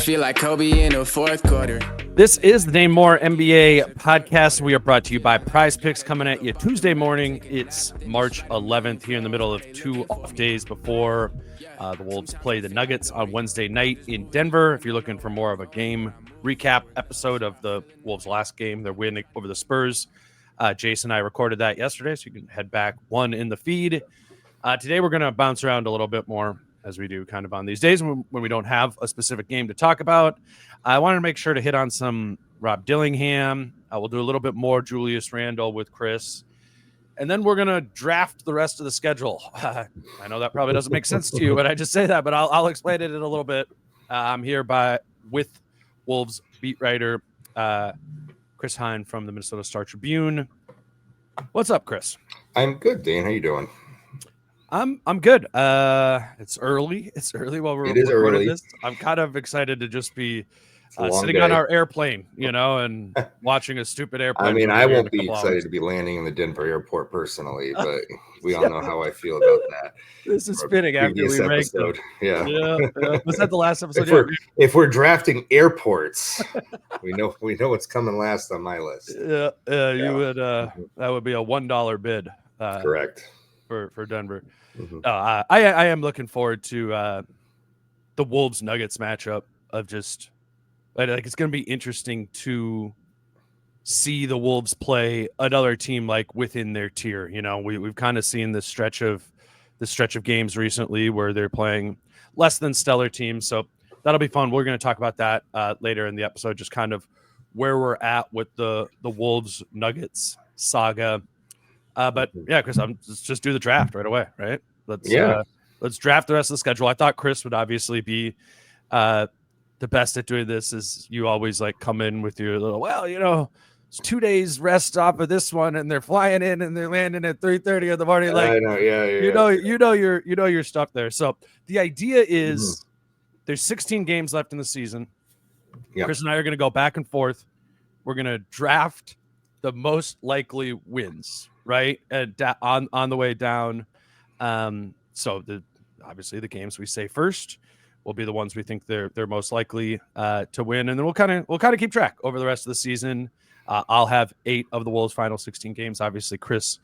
feel like Kobe in the fourth quarter. This is the Dane Moore NBA podcast. We are brought to you by Prize Picks, coming at you Tuesday morning. It's March 11th, here in the middle of 2 off days before the Wolves play the Nuggets on Wednesday night in Denver. If you're looking for more of a game recap episode of the Wolves' last game, their win over the Spurs, Jason and I recorded that yesterday, so you can head back one in the feed. Today we're going to bounce around a little bit more, as we do kind of on these days when we don't have a specific game to talk about. I wanted to make sure to hit on some Rob Dillingham. We'll do a little bit more Julius Randle with Chris. And then we're going to draft the rest of the schedule. I know that probably doesn't make sense to you when I just say that, but I'll explain it in a little bit. I'm here with Wolves beat writer Chris Hine from the Minnesota Star-Tribune. What's up, Chris? I'm good, Dan. How you doing? I'm good. It's early. It's early while we're recording this. I'm kind of excited to just be sitting on our airplane, and watching a stupid airplane. I mean, I won't be excited to be landing in the Denver airport personally, but we all know how I feel about that. This is fitting after we ranked them. Yeah. Was that the last episode? If we're drafting airports, we know what's coming last on my list. You would. That would be a $1 bid. Correct. For Denver. Mm-hmm. I am looking forward to the Wolves Nuggets matchup of just like it's going to be interesting to see the Wolves play another team like within their tier. We've kind of seen this stretch of games recently where they're playing less than stellar teams, so that'll be fun. We're going to talk about that later in the episode, just kind of where we're at with the Wolves Nuggets saga. But yeah, Chris, let's just do the draft right away, right? Let's draft the rest of the schedule. I thought Chris would obviously be the best at doing this, as you always like come in with your little, it's 2 days rest off of this one, and they're flying in and they're landing at 3:30 in the morning. Like, I know, yeah. your stuff there. So the idea is there's 16 games left in the season. Yep. Chris and I are going to go back and forth. We're going to draft the most likely wins, right? And on the way down. So obviously the games we say first will be the ones we think they're most likely to win, and then we'll kind of keep track over the rest of the season. I'll have 8 of the Wolves' final 16 games. Obviously, Chris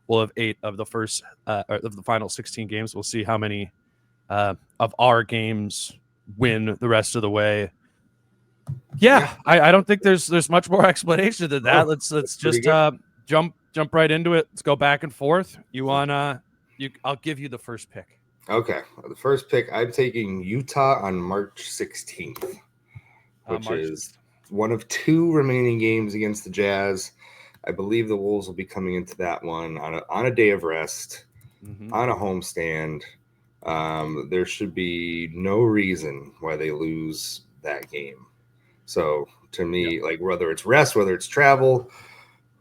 will have 8 of the final 16 games. We'll see how many of our games win the rest of the way. Yeah. I don't think there's much more explanation than that. Let's just jump right into it. Let's go back and forth. I'll give you the first pick. Okay. The first pick, I'm taking Utah on March 16th, which is one of 2 remaining games against the Jazz. I believe the Wolves will be coming into that one on a day of rest, on a homestand. There should be no reason why they lose that game. So to me, like whether it's rest, whether it's travel,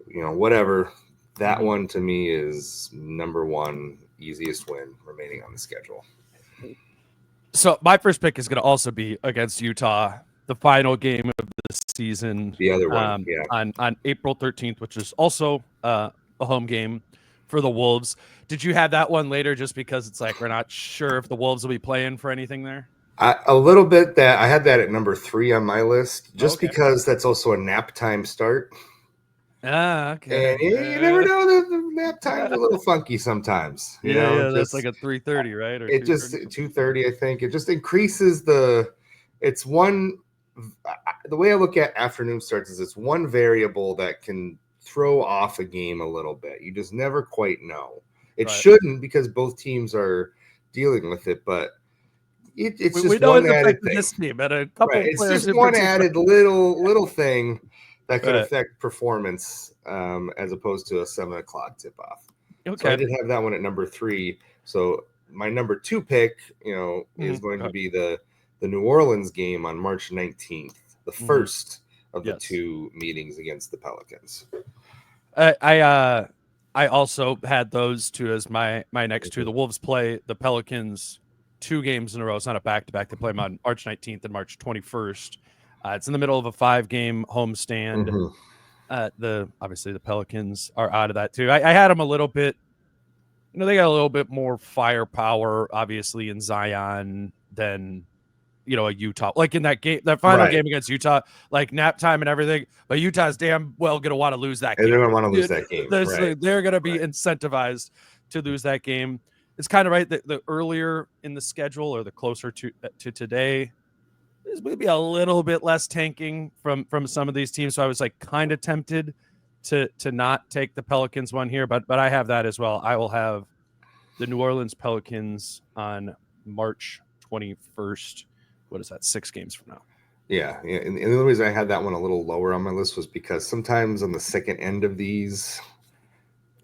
whatever, that one to me is number 1 easiest win remaining on the schedule. So my first pick is going to also be against Utah, the final game of the season. The other one, on April 13th, which is also a home game for the Wolves. Did you have that one later just because it's like we're not sure if the Wolves will be playing for anything there? A little bit. That I had that at number 3 on my list, just because that's also a nap time start. Okay. And you never know, the nap time's a little funky sometimes. That's like a 3:30, right? Or it just 2:30, I think. It just increases the way I look at afternoon starts is it's one variable that can throw off a game a little bit. You just never quite know. It shouldn't, because both teams are dealing with it, but it's just one added thing. This team and a couple it's just one added little thing that could affect performance, as opposed to a 7:00 tip off. Okay. So I did have that one at number 3. So my number 2 pick, is going to be the New Orleans game on March 19th, the first of the 2 meetings against the Pelicans. I also had those 2 as my next 2. The Wolves play the Pelicans 2 games in a row. It's not a back-to-back. They play them on March 19th and March 21st. It's in the middle of a 5-game homestand. Obviously the Pelicans are out of that too. I had them a little bit, they got a little bit more firepower, obviously, in Zion than a Utah, like in that game, that final Right. game against Utah, like nap time and everything. But Utah's damn well going to want to lose that And game. they're going to want to lose that game. Right. They're going to be incentivized to lose that game. It's kind of right that the earlier in the schedule or the closer to today, there's maybe a little bit less tanking from some of these teams. So I was like kind of tempted to not take the Pelicans one here, but I have that as well. I will have the New Orleans Pelicans on March 21st. What is that? 6 games from now. Yeah. And the only reason I had that one a little lower on my list was because sometimes on the second end of these.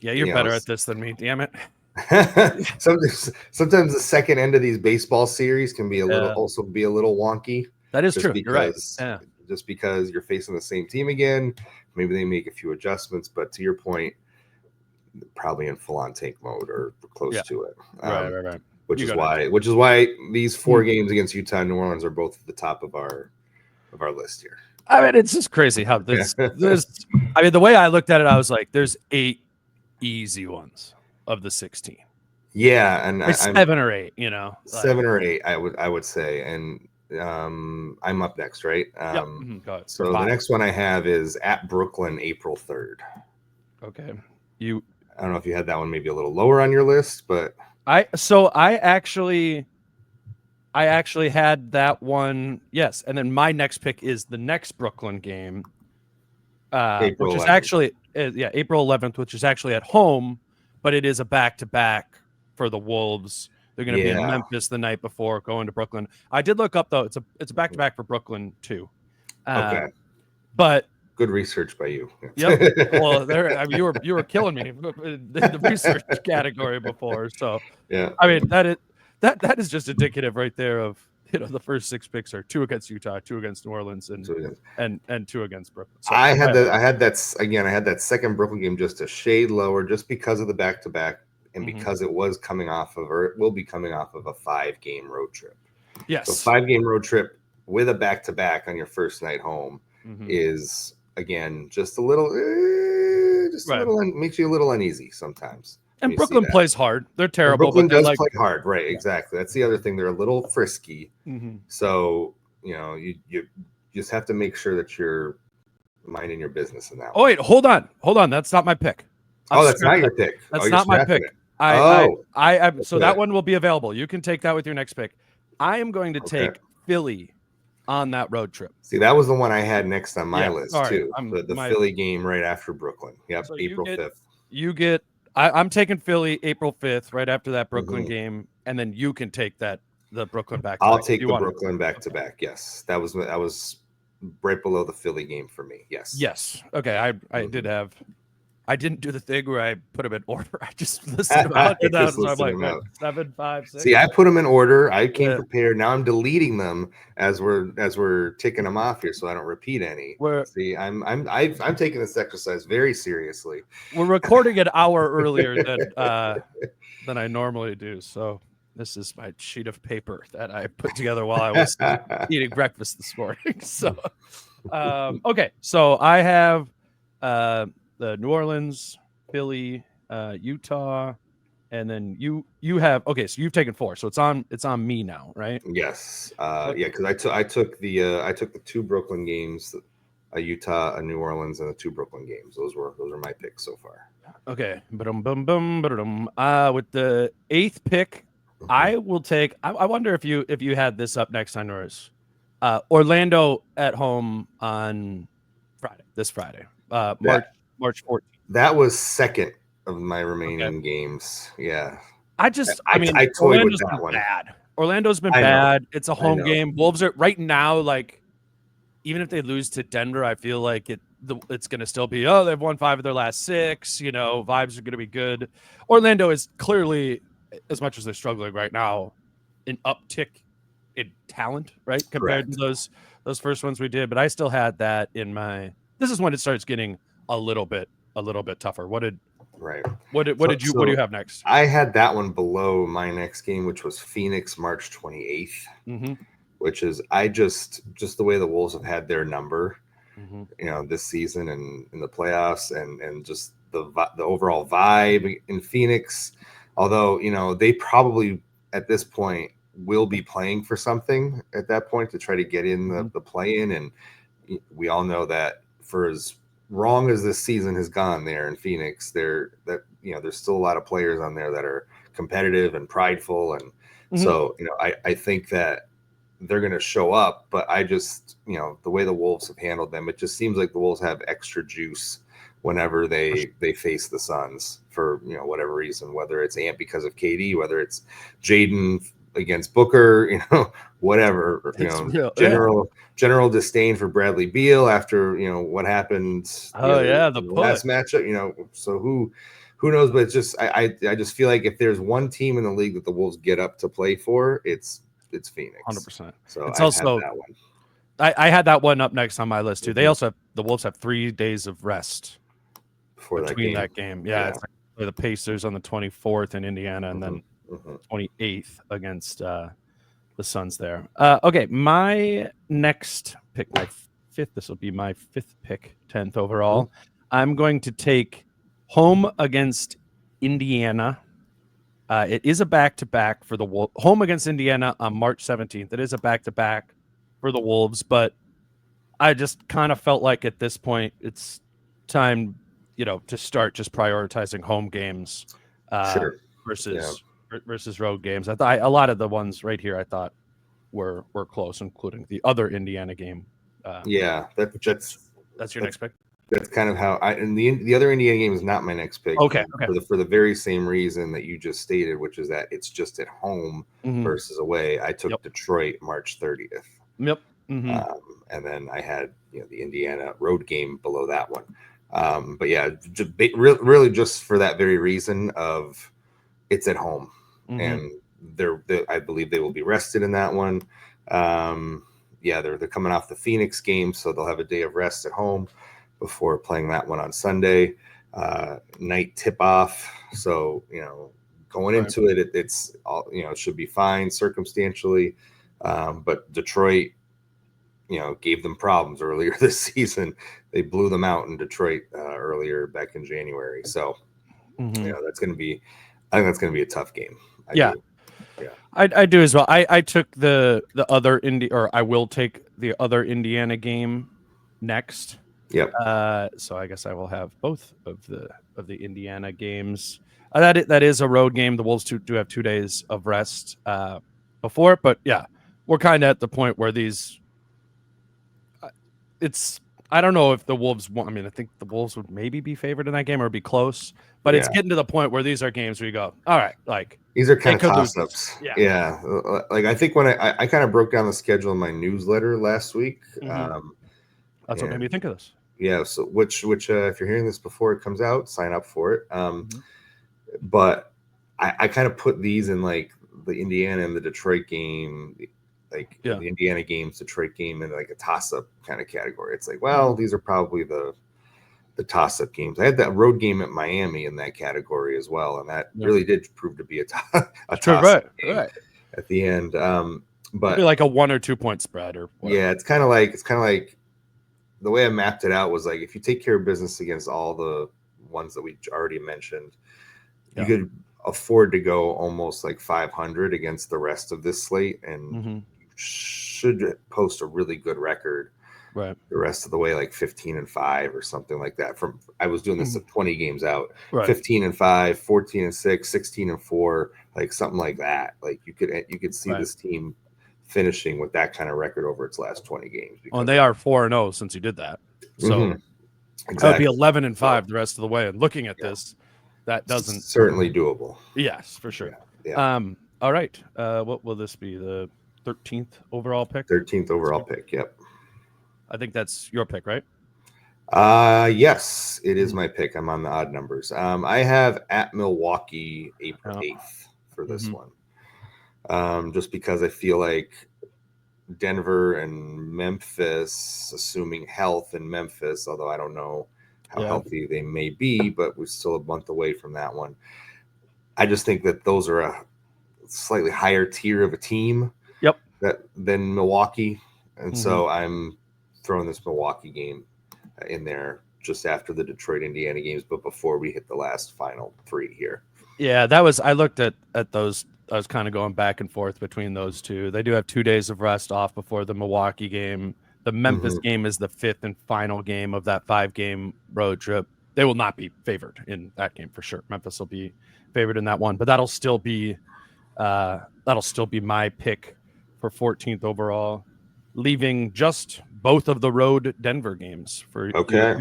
Yeah, you're better at this than me. Damn it. Sometimes the second end of these baseball series can be a little wonky. That is true. You're right. Yeah. Just because you're facing the same team again, maybe they make a few adjustments. But to your point, probably in full-on tank mode or close to it. Right. Which is why these 4 games against Utah and New Orleans are both at the top of our list here. I mean, it's just crazy how this. I mean, the way I looked at it, I was like, "There's 8 easy ones of the 16." Yeah, and it's 7 or 8. 7 or 8, I would say, and I'm up next, right? Go ahead. So the next one I have is at Brooklyn, April 3rd. Okay, I don't know if you had that one maybe a little lower on your list, but I actually had that one. Yes, and then my next pick is the next Brooklyn game, which is actually April 11th, which is actually at home, but it is a back-to-back for the Wolves. They're going to be in Memphis the night before going to Brooklyn. I did look up though; it's a back-to-back for Brooklyn too. Okay, but good research by you. Yep. Well, you were killing me in the research category before. So yeah, I mean that is just indicative right there of the first 6 picks are 2 against Utah, 2 against New Orleans, and 2 against Brooklyn. So I had that second Brooklyn game just a shade lower, just because of the back-to-back. And because it was coming off of, or it will be coming off of, a 5-game road trip. Yes. So 5-game road trip with a back-to-back on your first night home is, again, just a little, makes you a little uneasy sometimes. And Brooklyn plays hard. They're terrible. And Brooklyn does play hard, right? Exactly. That's the other thing. They're a little frisky. So you just have to make sure that you're minding your business in that. Oh wait, hold on. That's not my pick. That's not your pick. That's not my pick. So that one will be available. You can take that with your next pick. I am going to take Philly on that road trip. See, that was the one I had next on my list too. The Philly game right after Brooklyn. Yep, so April 5th. I'm taking Philly April 5th, right after that Brooklyn game, and then you can take the Brooklyn back. I'll take the Brooklyn back to back. Yes, that was right below the Philly game for me. Yes. Okay, I didn't do the thing where I put them in order. I just listed them out. So I'm like 7, 5, 6. See, I put them in order. I came prepared. Now I'm deleting them as we're ticking them off here, so I don't repeat any. See, I'm taking this exercise very seriously. We're recording an hour earlier than I normally do. So this is my sheet of paper that I put together while I was eating breakfast this morning. So, okay, so I have the New Orleans, Philly, Utah, and then you have so you've taken 4, so it's on me now, right? Yes, because I took the 2 Brooklyn games, a Utah, a New Orleans, and the 2 Brooklyn games. Those are my picks so far. Okay, with the 8th pick, I will take. I wonder if you had this up next on yours. Orlando at home on this Friday, March 14th. That was second of my remaining games. Yeah. I toyed Orlando's with that one. Bad. Orlando's been bad. It's a home game. Wolves are right now, like, even if they lose to Denver, I feel like it's going to still be, they've won 5 of their last 6. Vibes are going to be good. Orlando is clearly, as much as they're struggling right now, an uptick in talent, right? Compared to those first ones we did. But I still had that in my, this is when it starts getting a little bit tougher. What do you have next? I had that one below my next game, which was Phoenix March 28th, which is just the way the Wolves have had their number, this season and in the playoffs, and just the overall vibe in Phoenix. Although they probably at this point will be playing for something at that point to try to get in the play-in. And we all know that for as wrong as this season has gone there in Phoenix, there's still a lot of players on there that are competitive and prideful. And so, I think that they're going to show up, but I just, the way the Wolves have handled them, it just seems like the Wolves have extra juice whenever they face the Suns for, whatever reason, whether it's Ant because of KD, whether it's Jaden against Booker, whatever, general disdain for Bradley Beal after, what happened. The last matchup, so who knows, but it's just, I just feel like if there's one team in the league that the Wolves get up to play for, it's Phoenix. 100%. So it's I also had that one. I had that one up next on my list too. They also the Wolves have 3 days of rest between that game. Yeah. It's like the Pacers on the 24th in Indiana, and then 28th against the Suns there. Okay, my next pick, my fifth. This will be my 5th pick, 10th overall. I'm going to take home against Indiana. It is a back-to-back for the Wolves. Home against Indiana on March 17th. It is a back-to-back for the Wolves, but I just kind of felt like at this point it's time, to start just prioritizing home games versus road games. I thought a lot of the ones right here I thought were close, including the other Indiana game. That's your next pick. That's kind of how the other Indiana game is not my next pick. Okay. For the very same reason that you just stated, which is that it's just at home versus away. I took Detroit March 30th. Yep. And then I had the Indiana road game below that one. But yeah, really just for that very reason of it's at home, and I believe they will be rested in that one. They're coming off the Phoenix game, so they'll have a day of rest at home before playing that one on Sunday night tip off. So, going into it, it's all, it should be fine circumstantially. But Detroit, gave them problems earlier this season. They blew them out in Detroit earlier back in January. So, I think that's going to be a tough game. I do as well. I took the other I will take the other Indiana game next. Yep. So I guess I will have both of the Indiana games. That is a road game. The Wolves do have 2 days of rest before it, but yeah, we're kind of at the point where these. I don't know if the Wolves want. I mean, I think the Wolves would maybe be favored in that game or be close, but it's getting to the point where these are games where you go, all right, like these are kind of toss-ups. Yeah. Like I think when I kind of broke down the schedule in my newsletter last week. That's what made me think of this. Yeah. So which if you're hearing this before it comes out, sign up for it. But I kind of put these in like the Indiana and the Detroit game, like the Indiana games, Detroit game, and like a toss-up kind of category. It's like, well, these are probably the toss-up games. I had that road game at Miami in that category as well, and that really did prove to be a toss-up game at the end. But maybe like a 1 or 2 point spread or whatever. Yeah, it's kind of like the way I mapped it out was like if you take care of business against all the ones that we already mentioned, you could afford to go almost like 500 against the rest of this slate, and should post a really good record the rest of the way, like 15-5 or something like that. I was doing this at 20 games out, 15-5, 14-6, 16-4, like something like that. Like you could see this team finishing with that kind of record over its last 20 games. And they are 4-0 since you did that. So that would be 11-5 the rest of the way. And looking at this, that doesn't certainly doable. Yes, for sure. Yeah. All right. What will this be? The 13th overall pick? 13th overall pick. Yep. I think that's your pick, right? Yes, it is my pick. I'm on the odd numbers. I have at Milwaukee April 8th for this one. Just because I feel like Denver and Memphis, assuming health in Memphis, although I don't know how healthy they may be, but we're still a month away from that one. I just think that those are a slightly higher tier of a team than Milwaukee. And so I'm throwing this Milwaukee game in there just after the Detroit Indiana games, but before we hit the last final 3 here. Yeah, I looked at those was kind of going back and forth between those two. They do have 2 days of rest off before the Milwaukee game. The Memphis game is the 5th and final game of that 5-game road trip. They will not be favored in that game for sure. Memphis will be favored in that one, but that'll still be my pick for 14th overall, leaving just both of the road Denver games for okay.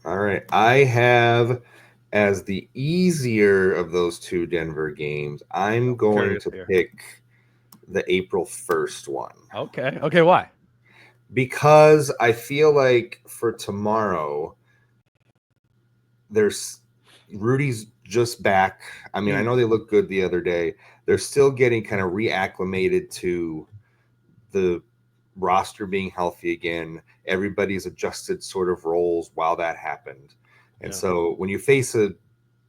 All right, I have as the easier of those two Denver games. I'm going to pick the April 1st one. Okay, why? Because I feel like for tomorrow, there's Rudy's just back. I mean, I know they looked good the other day. They're still getting kind of reacclimated to the roster being healthy again. Everybody's adjusted sort of roles while that happened. And so when you face a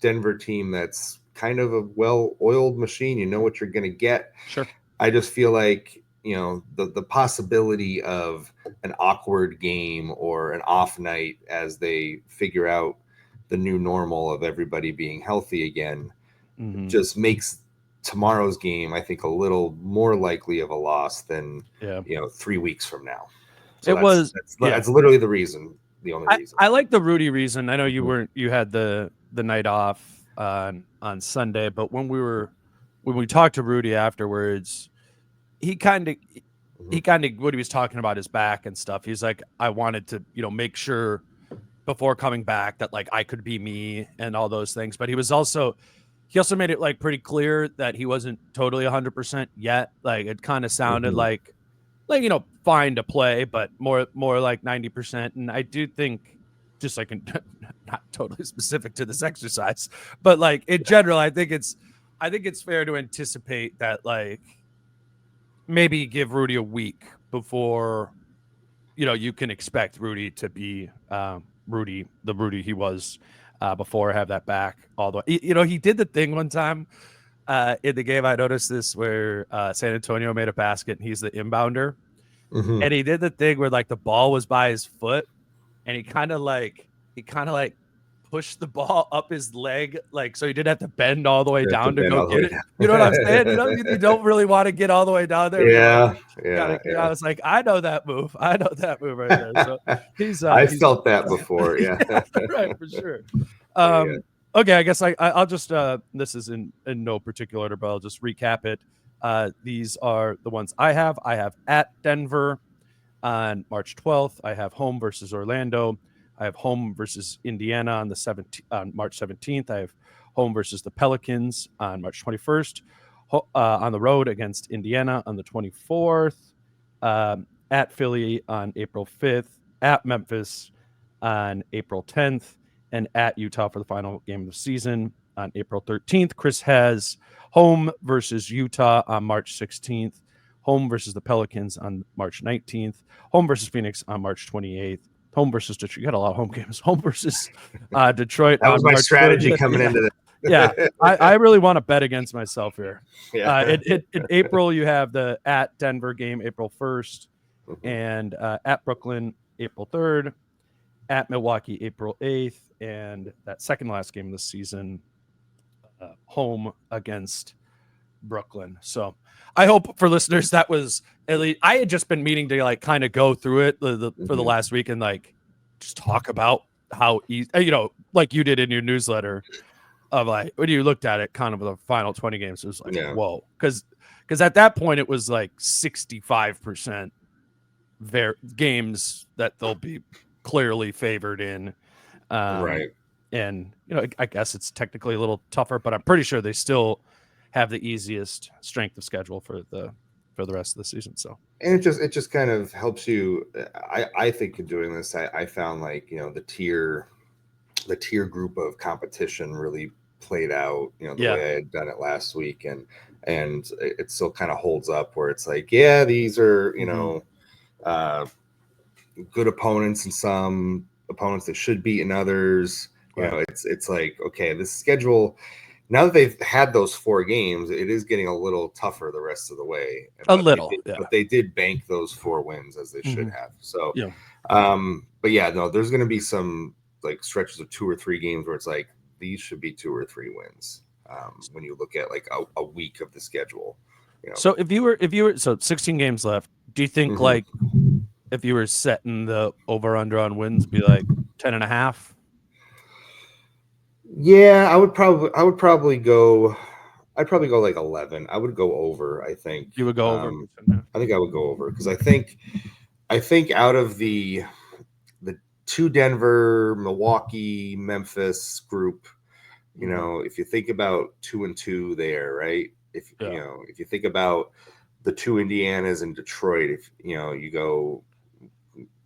Denver team that's kind of a well-oiled machine, you know what you're going to get. Sure. I just feel like, the possibility of an awkward game or an off night as they figure out the new normal of everybody being healthy again just makes tomorrow's game, I think, a little more likely of a loss than 3 weeks from now. So that's literally the reason. The only reason. I like the Rudy reason. I know you had the night off on Sunday, but when we talked to Rudy afterwards, he kind of what he was talking about his back and stuff. He's like, I wanted to make sure before coming back that like I could be me and all those things. But he also made it like pretty clear that he wasn't totally 100% yet. Like it kind of sounded like fine to play, but more like 90%. And I do think, just like not totally specific to this exercise, but like in general, I think it's fair to anticipate that like maybe give Rudy a week before you can expect Rudy to be the Rudy he was before, have that back all the way. He did the thing one time in the game. I noticed this where San Antonio made a basket and he's the inbounder. And he did the thing where like the ball was by his foot and he kind of like pushed the ball up his leg, like so he didn't have to bend all the way down to go get it. You know what I'm saying? You don't really want to get all the way down there. Yeah. I was like, I know that move right there. So he's I felt that before. Yeah. Right, for sure. Okay, I guess I'll just this is in no particular order, but I'll just recap it. These are the ones I have. I have at Denver on March 12th. I have home versus Orlando. I have home versus Indiana on March 17th. I have home versus the Pelicans on March 21st. On the road against Indiana on the 24th. At Philly on April 5th. At Memphis on April 10th. And at Utah for the final game of the season on April 13th. Chris has home versus Utah on March 16th. Home versus the Pelicans on March 19th. Home versus Phoenix on March 28th. Home versus Detroit. You got a lot of home games. Home versus Detroit. That was my strategy coming into this. Yeah, I really want to bet against myself here. Yeah. In April, you have the at Denver game April 1st, and at Brooklyn April 3rd, at Milwaukee April 8th, and that second last game of the season, home against Brooklyn. So I hope for listeners that was at least, I had just been meaning to like kind of go through it for the last week and like just talk about how easy, like you did in your newsletter of like when you looked at it kind of the final 20 games, it was like whoa, because at that point it was like 65% their games that they'll be clearly favored in. Right. And I guess it's technically a little tougher, but I'm pretty sure they still have the easiest strength of schedule for the rest of the season. So, and it just kind of helps you. I think in doing this, I found like the tier group of competition really played out the way I had done it last week, and it still kind of holds up where it's like these are good opponents and some opponents that should beat in others. It's like, okay, this schedule, now that they've had those 4 games, it is getting a little tougher the rest of the way. But they did bank those 4 wins as they should have. So, there's going to be some like stretches of 2 or 3 games where it's like these should be 2 or 3 wins. when you look at like a week of the schedule. So if you were so 16 games left, do you think like if you were setting the over under on wins, be like 10.5? Yeah, I'd probably go like 11. I would go over, I think. You would go over. I think I would go over because I think out of the two Denver, Milwaukee, Memphis group, if you think about 2-2 there, right? If you think about the two Indianas and Detroit, if you go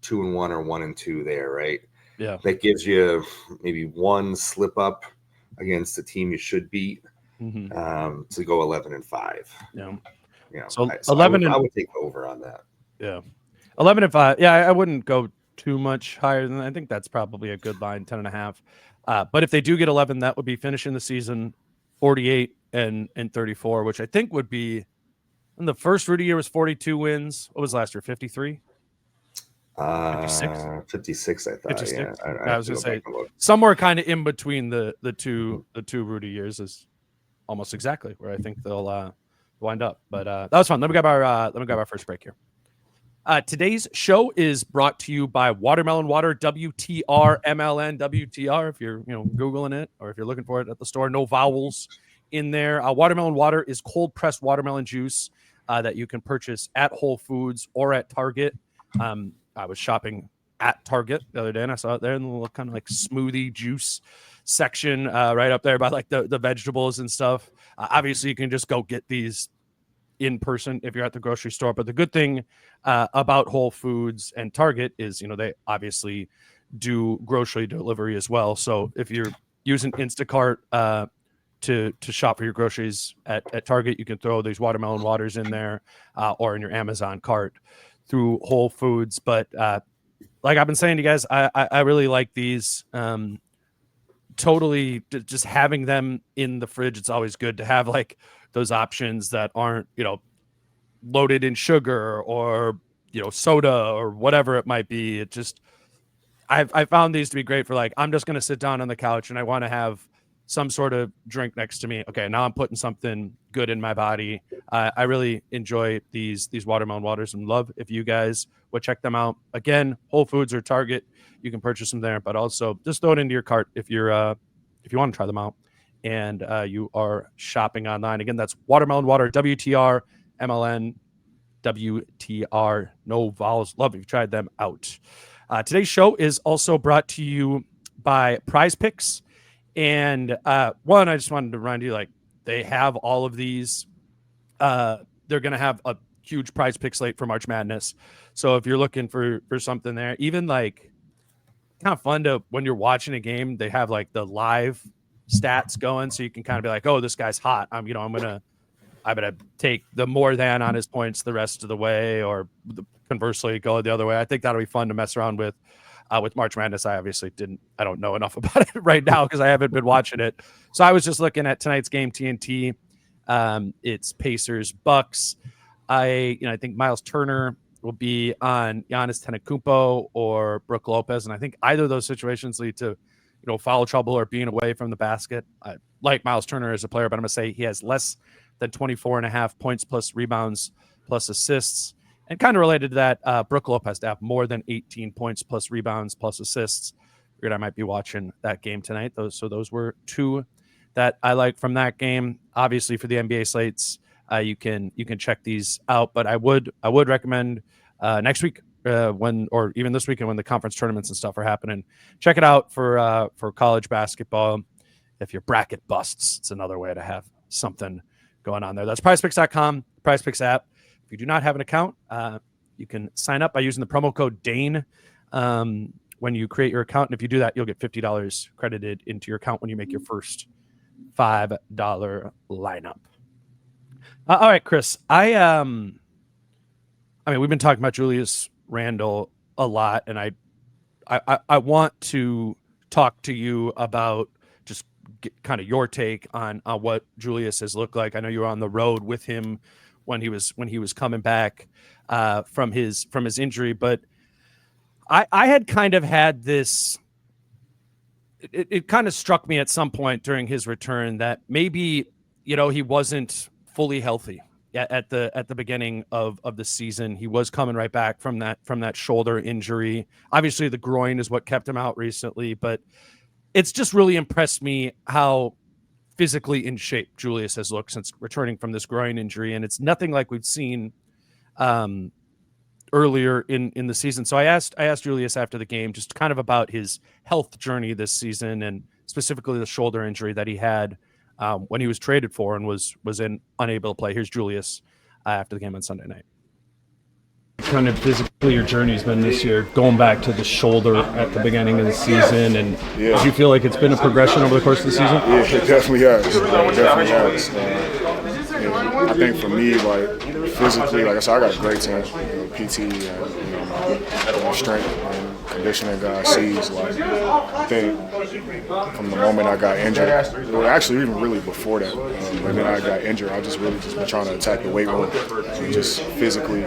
2-1 or 1-2 there, right? Yeah, that gives you maybe one slip up against the team you should beat to go 11-5. Yeah. So 11 I would take over on that. Yeah, 11-5. Yeah, I wouldn't go too much higher than that. I think that's probably a good line, 10.5. But if they do get 11, that would be finishing the season 48 and 34, which I think would be. In the first Rudy year was 42 wins. What was last year? 53. 56, I thought. 56. Yeah, I was gonna say somewhere kind of in between the two Rudy years is almost exactly where I think they'll wind up. But that was fun. Let me grab our first break here. Today's show is brought to you by Watermelon Water, WTR, MLN, WTR. If you're Googling it or if you're looking for it at the store, no vowels in there. Watermelon Water is cold pressed watermelon juice that you can purchase at Whole Foods or at Target. I was shopping at Target the other day and I saw it there in the little kind of like smoothie juice section right up there by like the vegetables and stuff. Obviously, you can just go get these in person if you're at the grocery store. But the good thing about Whole Foods and Target is, they obviously do grocery delivery as well. So if you're using Instacart to shop for your groceries at Target, you can throw these watermelon waters in there or in your Amazon cart through Whole Foods. But like I've been saying to you guys, I really like these. Totally just having them in the fridge. It's always good to have like those options that aren't, loaded in sugar or, soda or whatever it might be. It just, I found these to be great for like, I'm just going to sit down on the couch and I want to have some sort of drink next to me. Okay, now I'm putting something good in my body. I really enjoy these watermelon waters and love if you guys would check them out. Again, Whole Foods or Target, you can purchase them there, but also just throw it into your cart if you want to try them out and you are shopping online. Again, that's Watermelon Water, WTR, MLN, WTR, no vowels. Love if you tried them out. Today's show is also brought to you by Prize Picks. And one, I just wanted to remind you, like, they have all of these. They're going to have a huge Prize Pick slate for March Madness. So if you're looking for something there, even like kind of fun to when you're watching a game, they have like the live stats going, so you can kind of be like, oh, this guy's hot. I'm gonna take the more than on his points the rest of the way, or conversely go the other way. I think that'll be fun to mess around with March Madness. I don't know enough about it right now because I haven't been watching it. So I was just looking at tonight's game, TNT. It's Pacers Bucks. I think Miles Turner will be on Giannis Antetokounmpo or Brook Lopez, and I think either of those situations lead to foul trouble or being away from the basket. I like Miles Turner as a player, but I'm gonna say he has less than 24.5 points plus rebounds plus assists. And kind of related to that, Brook Lopez to have more than 18 points plus rebounds plus assists. Figured I might be watching that game tonight. Those were two that I like from that game. Obviously, for the NBA slates, you can check these out. But I would recommend next week or even this weekend when the conference tournaments and stuff are happening. Check it out for college basketball. If your bracket busts, it's another way to have something going on there. That's PrizePicks.com, PrizePicks app. If you do not have an account, you can sign up by using the promo code Dane when you create your account. And if you do that, you'll get $50 credited into your account when you make your first $5 lineup. All right, Chris. I mean, we've been talking about Julius Randle a lot, and I want to talk to you about just kind of your take on what Julius has looked like. I know you were on the road with him when he was coming back from his injury, but I had kind of had this it kind of struck me at some point during his return that maybe, he wasn't fully healthy at the beginning of the season. He was coming right back from that shoulder injury. Obviously the groin is what kept him out recently, but it's just really impressed me how physically in shape Julius has looked since returning from this groin injury. And it's nothing like we've seen earlier in the season. So I asked Julius after the game just kind of about his health journey this season, and specifically the shoulder injury that he had when he was traded for and was unable to play. Here's Julius after the game on Sunday night. Kind of physically your journey's been this year, going back to the shoulder at the beginning of the season, and do you feel like it's been a progression over the course of the season? Yeah, it definitely has. I think for me, like physically, like I said, I got a great team. PT and strength and conditioning guys sees. Like I think from the moment I got injured, well, actually even really before that, and then I got injured, I just really been trying to attack the weight room and just physically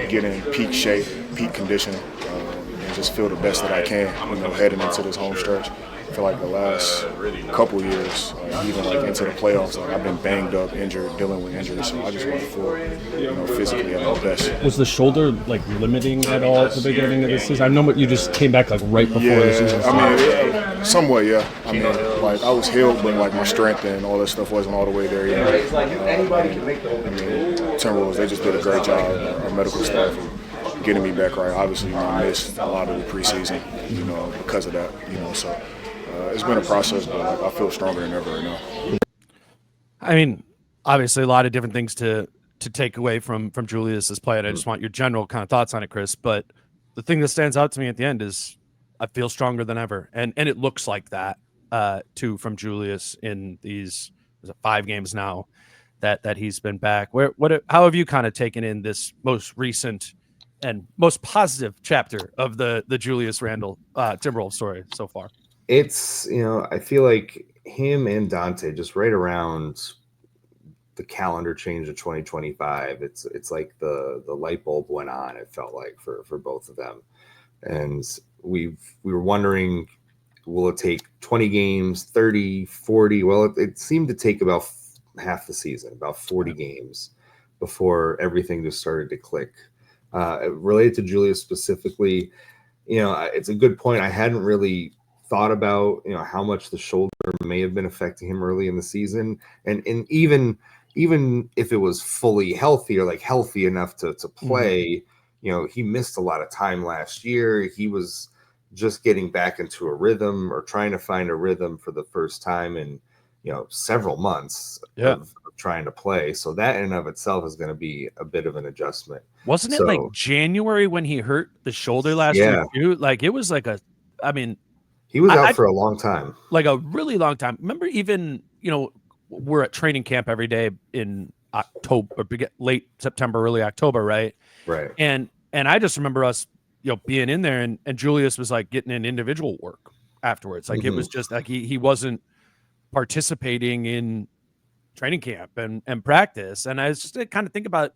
get in peak shape, peak condition, and just feel the best that I can. Heading into this home stretch. I feel like the last couple years, even like into the playoffs, like I've been banged up, injured, dealing with injuries. So I just want to feel, physically at my best. Was the shoulder like limiting at all at the beginning of the season? I know you just came back like right before the season started. I mean, somewhat, yeah. I mean, like I was healed, but like my strength and all that stuff wasn't all the way there yet. Timberwolves, they just did a great job. Our medical staff getting me back right. Obviously, I missed a lot of the preseason, because of that. So. It's been a process, but I feel stronger than ever right now. I mean, obviously, a lot of different things to take away from Julius's play, and I just want your general kind of thoughts on it, Chris. But the thing that stands out to me at the end is I feel stronger than ever, and it looks like that too from Julius in these 5 games now that he's been back. How have you kind of taken in this most recent and most positive chapter of the Julius Randle Timberwolves story so far? It's, I feel like him and Dante just right around the calendar change of 2025. It's like the light bulb went on, it felt like for both of them. And we were wondering, will it take 20 games, 30, 40? Well, it seemed to take about half the season, about 40 games before everything just started to click. Related to Julius specifically, it's a good point. I hadn't really thought about how much the shoulder may have been affecting him early in the season, and even if it was fully healthy or like healthy enough to play, he missed a lot of time last year. He was just getting back into a rhythm or trying to find a rhythm for the first time in several months of trying to play. So that in and of itself is going to be a bit of an adjustment. Wasn't it like January when he hurt the shoulder last year too? Like it was like he was out for a long time, like a really long time. Remember, even we're at training camp every day in October, late September, early October, right? Right. And I just remember us, being in there, and Julius was like getting in individual work afterwards. Like it was just like he wasn't participating in training camp and practice. And I was just kind of think about.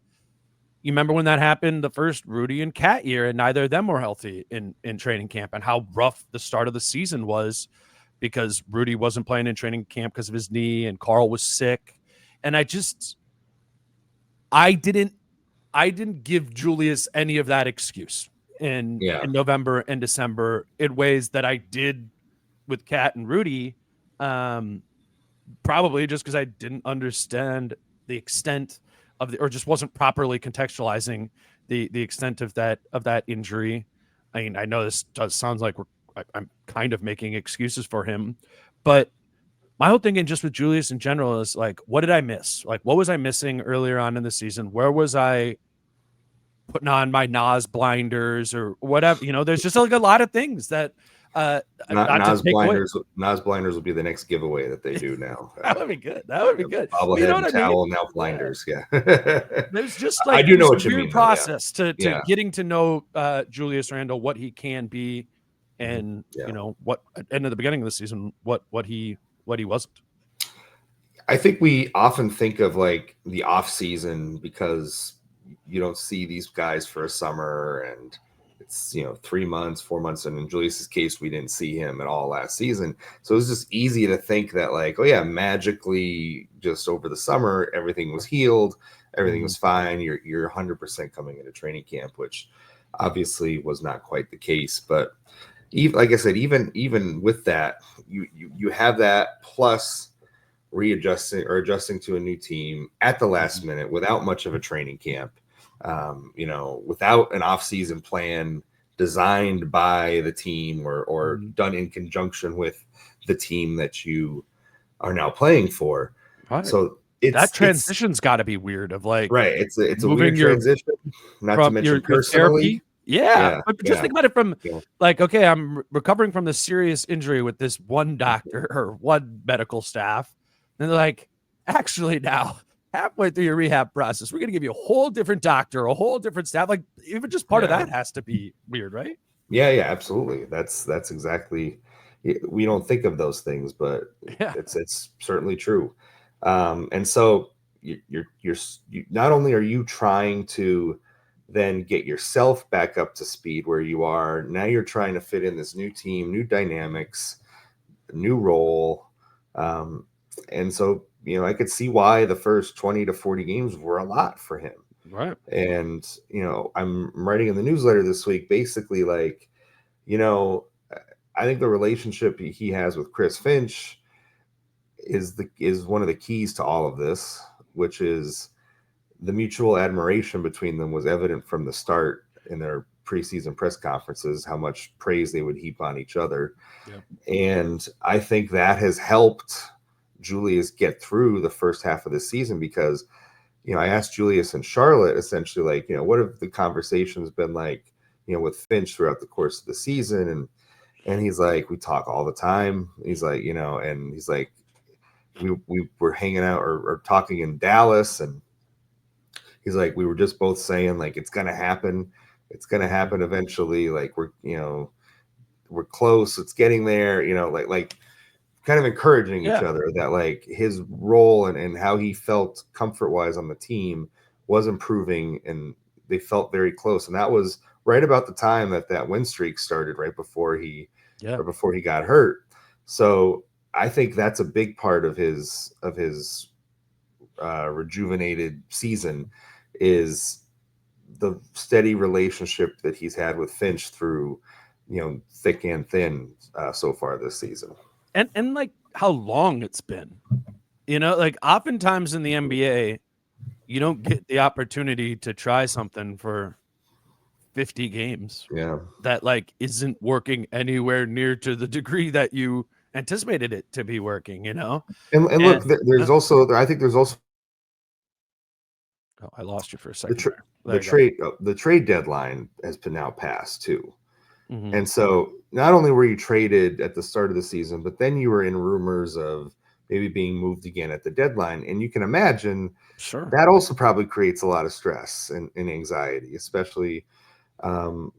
You remember when that happened, the first Rudy and Cat year, and neither of them were healthy in training camp, and how rough the start of the season was because Rudy wasn't playing in training camp because of his knee, and Carl was sick. And I didn't give Julius any of that excuse in November and December in ways that I did with Cat and Rudy, probably just because I didn't understand the extent or just wasn't properly contextualizing the extent of that injury. I mean, I know this sounds like I'm kind of making excuses for him, but my whole thing, and just with Julius in general, is like, what did I miss? Like, what was I missing earlier on in the season? Where was I putting on my Nas blinders or whatever? There's just like a lot of things that Nas blinders will be the next giveaway that they do now. That would be good. Bobblehead, towel, now blinders. Yeah. There's just like I do know what you mean. Process to getting to know Julius Randle, what he can be, and what at the end of the beginning of the season, what he wasn't. I think we often think of like the off season because you don't see these guys for a summer, and it's 3 months, 4 months, and in Julius's case, we didn't see him at all last season. So it was just easy to think that like, oh yeah, magically just over the summer everything was healed, everything was fine. You're 100% coming into training camp, which obviously was not quite the case. But even, like I said, even with that, you have that plus adjusting to a new team at the last minute without much of a training camp, without an off-season plan designed by the team or done in conjunction with the team that you are now playing for. Right. So that transition's got to be weird. Of like, right? It's a weird transition. Not to mention personally. Yeah, but just think about it from like, okay, I'm recovering from this serious injury with this one doctor or one medical staff. And they're like, actually, now halfway through your rehab process, we're going to give you a whole different doctor, a whole different staff. Like, even just part of that has to be weird, right? Yeah, absolutely. That's exactly. We don't think of those things, but it's certainly true. And so you're not only are you trying to then get yourself back up to speed where you are now, you're trying to fit in this new team, new dynamics, new role. And so, I could see why the first 20 to 40 games were a lot for him. Right. And, I'm writing in the newsletter this week, basically like, I think the relationship he has with Chris Finch is one of the keys to all of this, which is the mutual admiration between them was evident from the start in their preseason press conferences, how much praise they would heap on each other. Yep. And I think that has helped Julius get through the first half of the season because, I asked Julius and Charlotte essentially like, what have the conversations been like, with Finch throughout the course of the season? And he's like, we talk all the time. He's like, and he's like, we were hanging out or talking in Dallas, and he's like, we were just both saying like, it's going to happen. It's going to happen eventually. Like we're close. It's getting there, like kind of encouraging each other that like his role and how he felt comfort wise on the team was improving, and they felt very close. And that was right about the time that win streak started, right before he got hurt. So I think that's a big part of his rejuvenated season is the steady relationship that he's had with Finch through, thick and thin so far this season. And like how long it's been, like oftentimes in the NBA, you don't get the opportunity to try something for 50 games. Yeah. That like isn't working anywhere near to the degree that you anticipated it to be working, And look, there's also. Oh, I lost you for a second. The trade deadline has been now passed too. Mm-hmm. And so not only were you traded at the start of the season, but then you were in rumors of maybe being moved again at the deadline. And you can imagine that also probably creates a lot of stress and anxiety, especially, in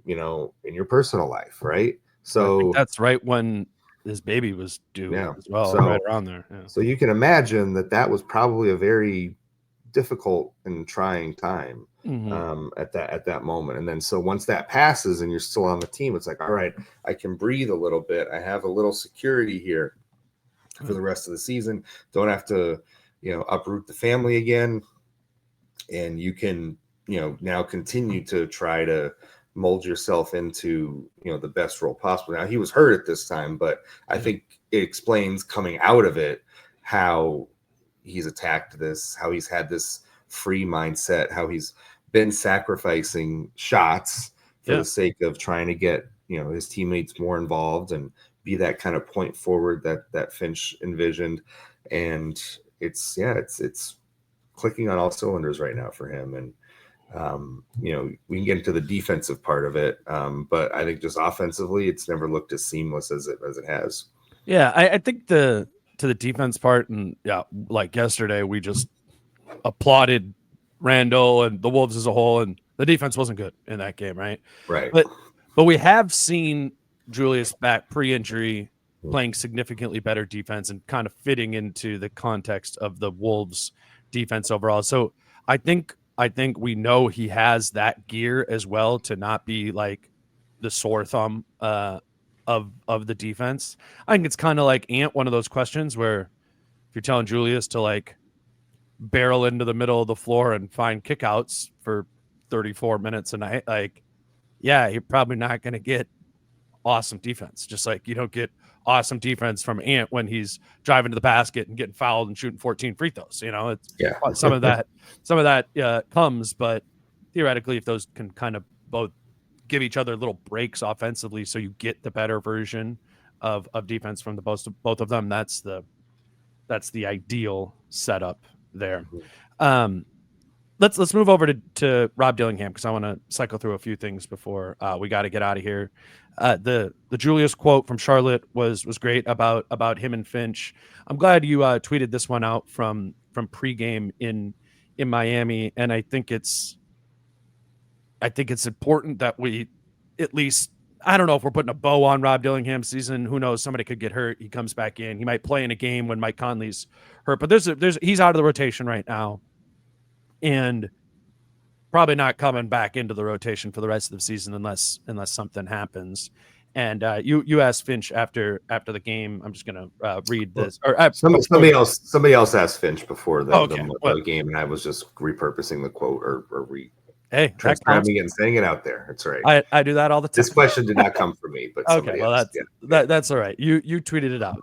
your personal life. Right. So I think that's right when his baby was due as well, right around there. Yeah. So you can imagine that was probably a very difficult and trying time at that moment. And then so once that passes and you're still on the team, it's like, all right, I can breathe a little bit. I have a little security here for the rest of the season. Don't have to, uproot the family again. And you can, now continue to try to mold yourself into, the best role possible. Now he was hurt at this time, but I think it explains coming out of it how he's attacked this, how he's had this free mindset, how he's been sacrificing shots for the sake of trying to get, his teammates more involved and be that kind of point forward that Finch envisioned. And it's clicking on all cylinders right now for him. And, we can get into the defensive part of it. But I think just offensively, it's never looked as seamless as it has. Yeah. I think to the defense part, and like yesterday, we just applauded Randle and the Wolves as a whole, and the defense wasn't good in that game, right? Right. But we have seen Julius back pre-injury playing significantly better defense and kind of fitting into the context of the Wolves defense overall. So I think we know he has that gear as well to not be like the sore thumb of the defense. I think it's kind of like Ant, one of those questions where if you're telling Julius to like barrel into the middle of the floor and find kickouts for 34 minutes a night, like, yeah, you're probably not going to get awesome defense. Just like you don't get awesome defense from Ant when he's driving to the basket and getting fouled and shooting 14 free throws. You know, it's some of that comes, but theoretically, if those can kind of both give each other little breaks offensively, so you get the better version of defense from the both of them, that's the ideal setup there. Let's move over to Rob Dillingham, because I want to cycle through a few things before we got to get out of here. The Julius quote from Charlotte was great about him and Finch. I'm glad you tweeted this one out from pregame in Miami, and I think it's important that we at least, I don't know if we're putting a bow on Rob Dillingham's season. Who knows? Somebody could get hurt. He comes back in. He might play in a game when Mike Conley's hurt, but he's out of the rotation right now, and probably not coming back into the rotation for the rest of the season unless something happens. And you asked Finch after the game. I'm just gonna read this. Or somebody else asked Finch before the game, and I was just repurposing the quote or transcribing it and saying it out there. It's all right. I do that all the time. This question did not come from me, but okay. Well, that's all right. You tweeted it out.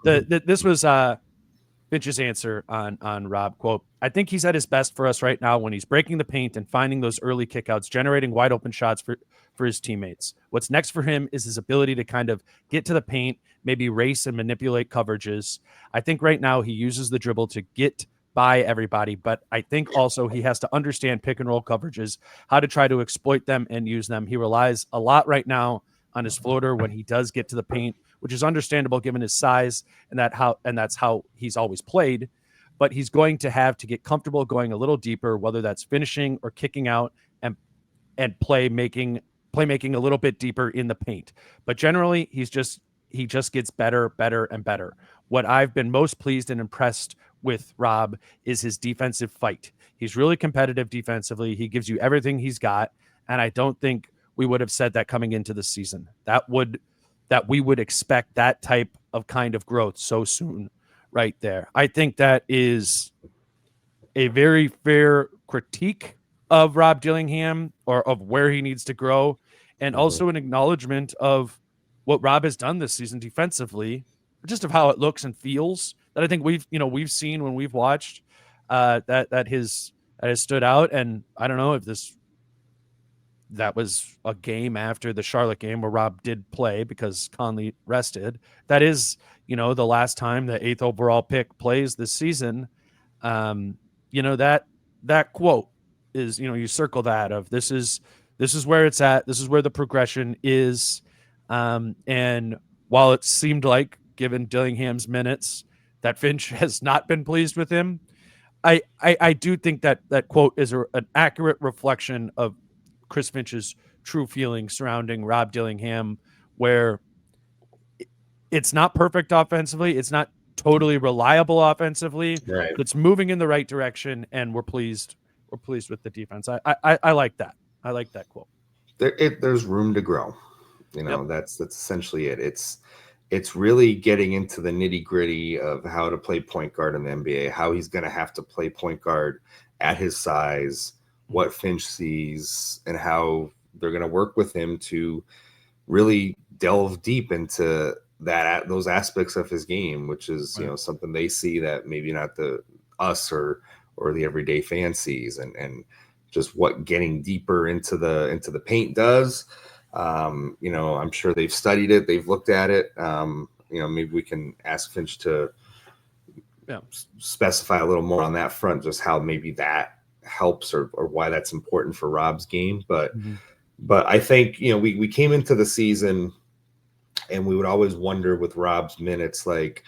This was Finch's answer on Rob. Quote, I think he's at his best for us right now when he's breaking the paint and finding those early kickouts, generating wide open shots for his teammates. What's next for him is his ability to kind of get to the paint, maybe race and manipulate coverages. I think right now he uses the dribble to get by everybody, but I think also he has to understand pick and roll coverages, how to try to exploit them and use them. He relies a lot right now on his floater when he does get to the paint, which is understandable given his size and that's how he's always played. But he's going to have to get comfortable going a little deeper, whether that's finishing or kicking out and playmaking a little bit deeper in the paint. But generally, he just gets better and better. What I've been most pleased and impressed with Rob is his defensive fight. He's really competitive defensively. He gives you everything he's got, and I don't think we would have said that coming into the season. That we would expect that type of kind of growth so soon. Right there. I think that is a very fair critique of Rob Dillingham, or of where he needs to grow, and also an acknowledgement of what Rob has done this season defensively, just of how it looks and feels, that I think we've seen when we've watched that has stood out. And I don't know if that was a game after the Charlotte game where Rob did play because Conley rested. That is, the last time the 8th overall pick plays this season. That quote is, you circle that of this is where it's at. This is where the progression is. And while it seemed like, given Dillingham's minutes, that Finch has not been pleased with him, I do think that quote is an accurate reflection of Chris Finch's true feelings surrounding Rob Dillingham, where it's not perfect offensively. It's not totally reliable offensively. Right. It's moving in the right direction, and we're pleased. We're pleased with the defense. I like that. I like that quote. There's room to grow. Yep. That's essentially it. It's really getting into the nitty gritty of how to play point guard in the NBA, how he's going to have to play point guard at his size, what Finch sees, and how they're going to work with him to really delve deep into those aspects of his game, which is something they see that maybe not us or the everyday fan sees, and just what getting deeper into the paint does. I'm sure they've studied it, they've looked at it. Maybe we can ask Finch to specify a little more on that front, just how maybe that helps or why that's important for Rob's game. But I think we came into the season and we would always wonder with Rob's minutes, like,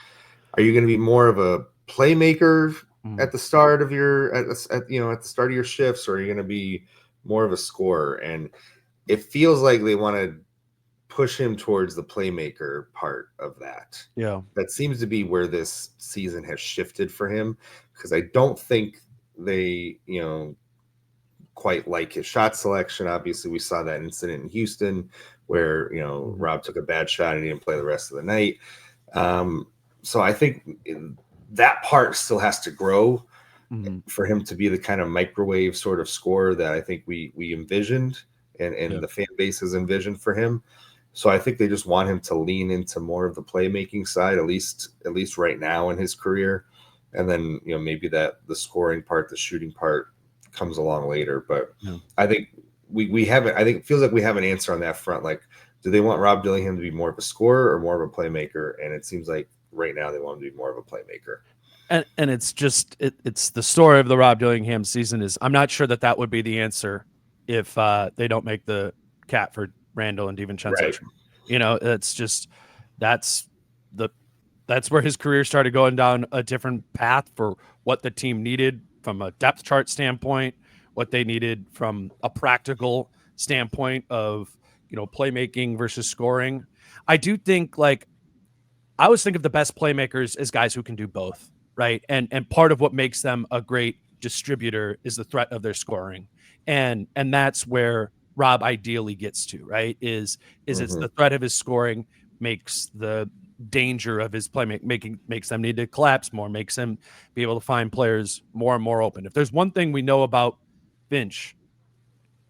are you going to be more of a playmaker at the start of your at the start of your shifts, or are you going to be more of a scorer? And it feels like they want to push him towards the playmaker part of that. Yeah, that seems to be where this season has shifted for him, because I don't think they quite like his shot selection. Obviously, we saw that incident in Houston where, Rob took a bad shot and he didn't play the rest of the night. So I think that part still has to grow for him to be the kind of microwave sort of scorer that I think we envisioned and the fan base has envisioned for him. So I think they just want him to lean into more of the playmaking side, at least right now in his career. And then, maybe that the scoring part, the shooting part comes along later. But I think we haven't, I think it feels like we have an answer on that front. Like, do they want Rob Dillingham to be more of a scorer or more of a playmaker? And it seems like right now they want him to be more of a playmaker. And it's just, it's the story of the Rob Dillingham season is I'm not sure that would be the answer if they don't make the cap for Randle and DiVincenzo. Right. It's just, that's where his career started going down a different path for what the team needed from a depth chart standpoint, what they needed from a practical standpoint of, playmaking versus scoring. I do think I always think of the best playmakers as guys who can do both, right? And part of what makes them a great distributor is the threat of their scoring. And that's where Rob ideally gets to, right? Is it's the threat of his scoring makes the danger of his playmaking makes them need to collapse more, makes him be able to find players more and more open. If there's one thing we know about Finch,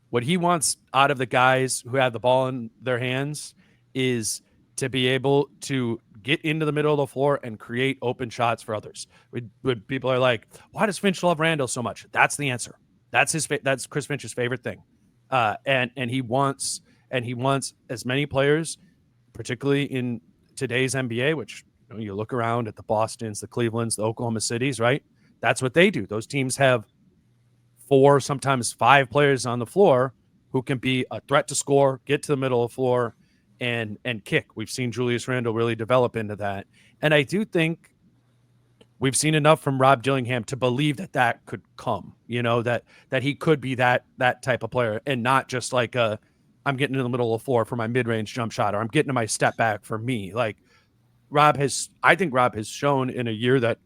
what he wants out of the guys who have the ball in their hands is to be able to get into the middle of the floor and create open shots for others. When people are like, why does Finch love Randle so much? That's the answer. That's Chris Finch's favorite thing. And he wants as many players, particularly in today's NBA, which you look around at the Bostons, the Clevelands, the Oklahoma Cities, right? That's what they do. Those teams have 4, sometimes 5 players on the floor who can be a threat to score, get to the middle of the floor, and kick. We've seen Julius Randle really develop into that. And I do think we've seen enough from Rob Dillingham to believe that could come, that he could be that type of player and not just like I'm getting in the middle of the floor for my mid-range jump shot, or I'm getting to my step back for me. Like I think Rob has shown in a year that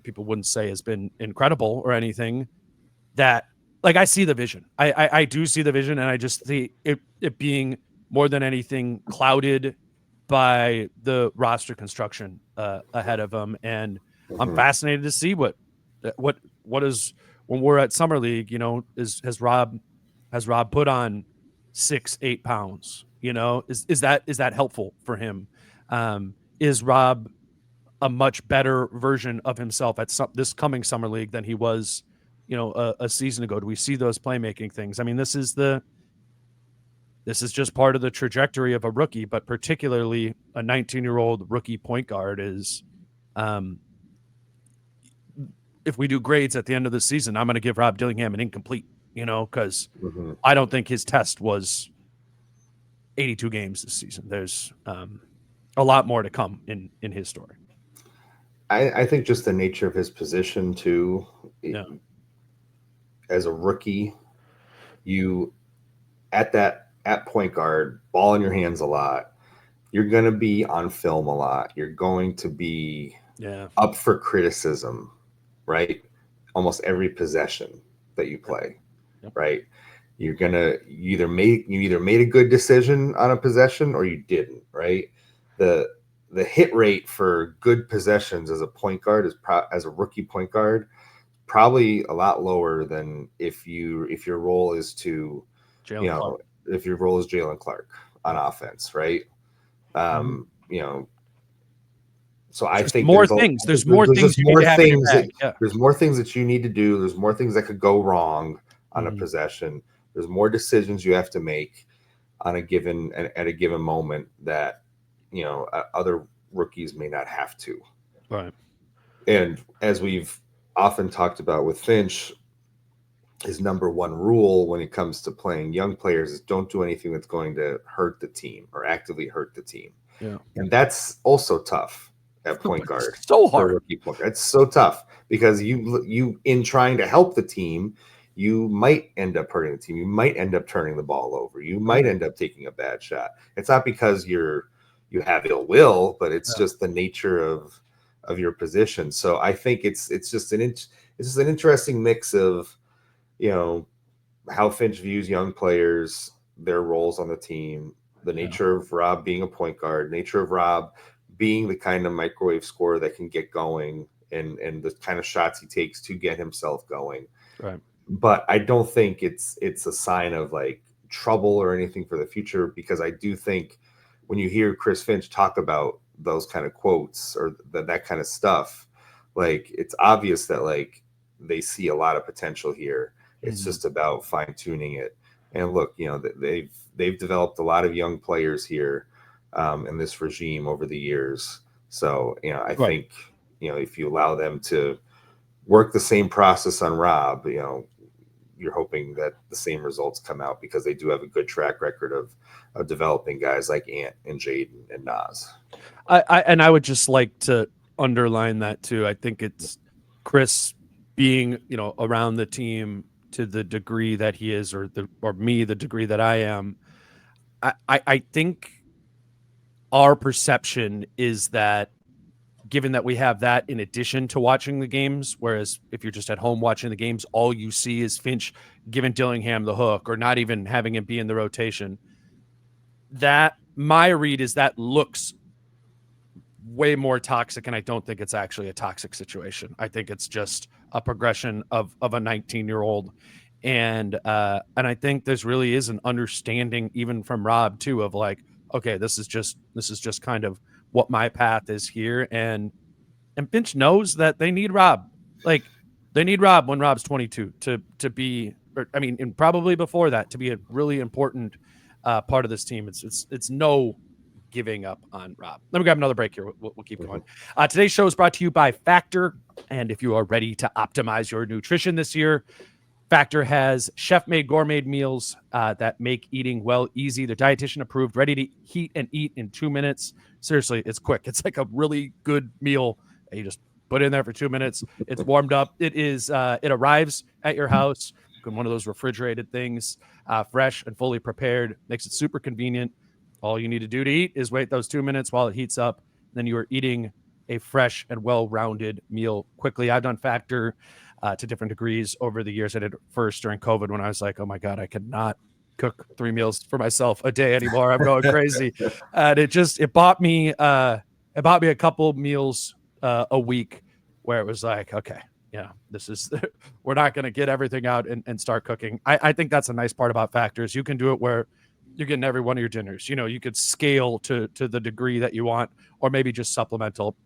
people wouldn't say has been incredible or anything, that I see the vision. I do see the vision, and I just see it being more than anything clouded by the roster construction ahead of him. And I'm fascinated to see what is when we're at Summer League, has Rob put on 6-8 pounds, is that helpful for him? Is Rob a much better version of himself at this coming Summer League than he was, a season ago? Do we see those playmaking things? I mean, this is just part of the trajectory of a rookie, but particularly a 19-year-old rookie point guard is, if we do grades at the end of the season, I'm going to give Rob Dillingham an incomplete, because I don't think his test was 82 games this season. There's a lot more to come in his story. I think just the nature of his position too. As a rookie, you at point guard, ball in your hands a lot. You're going to be on film a lot. You're going to be up for criticism, right? Almost every possession that you play, right? You either made a good decision on a possession or you didn't, right? The hit rate for good possessions as a point guard as a rookie point guard, probably a lot lower than if your role is to, if your role is Jalen Clark on offense, right? So I think more things. There's more things that you need to do. There's more things that could go wrong on a possession. There's more decisions you have to make at a given moment that other rookies may not have to. Right. And as we've often talked about with Finch, his number one rule when it comes to playing young players is don't do anything that's going to hurt the team or actively hurt the team. Yeah. And that's also tough at point guard. So hard. It's so tough because you in trying to help the team, you might end up hurting the team. You might end up turning the ball over. You might end up taking a bad shot. It's not because you have ill will, but it's just the nature of your position. So I think it's just an interesting mix of, how Finch views young players, their roles on the team, the nature of Rob being a point guard, nature of Rob being the kind of microwave scorer that can get going, and the kind of shots he takes to get himself going. Right. But I don't think it's a sign of like trouble or anything for the future, because I do think when you hear Chris Finch talk about those kind of quotes or that kind of stuff, like it's obvious that like they see a lot of potential here. It's just about fine tuning it. And look, you know, they've developed a lot of young players here in this regime over the years. So, you know, I think, you know, if you allow them to work the same process on Rob, you know, you're hoping that the same results come out, because they do have a good track record of developing guys like Ant and Jaden and Nas. I would just like to underline that too. I think it's Chris being, you know, around the team to the degree that he is, or me, the degree that I am. I think our perception is that, given that we have that in addition to watching the games, whereas if you're just at home watching the games, all you see is Finch giving Dillingham the hook, or not even having him be in the rotation. That my read is that looks way more toxic, and I don't think it's actually a toxic situation. I think it's just a progression of a 19-year-old, and I think there's really is an understanding even from Rob too of like, okay, this is just kind of what my path is here, and Finch knows that they need Rob. Like, they need Rob when Rob's 22 to be, or, I mean, and probably before that, to be a really important part of this team. It's no giving up on Rob. Let me grab another break here. We'll keep going. Today's show is brought to you by Factor, and if you are ready to optimize your nutrition this year, Factor has chef-made gourmet meals that make eating well easy. They're dietitian approved, ready to heat and eat in 2 minutes. Seriously, it's quick. It's like a really good meal. You just put it in there for 2 minutes. It's warmed up. It arrives at your house in one of those refrigerated things, fresh and fully prepared. Makes it super convenient. All you need to do to eat is wait those 2 minutes while it heats up. Then you are eating a fresh and well-rounded meal quickly. I've done Factor to different degrees over the years. I did it first during COVID when I was like, oh my God, I could not cook 3 meals for myself a day anymore. I'm going crazy. And it bought me a couple meals a week, where it was like, okay, yeah, this is, we're not going to get everything out and start cooking. I think that's a nice part about Factors. You can do it where you're getting every one of your dinners. You know, you could scale to the degree that you want, or maybe just supplemental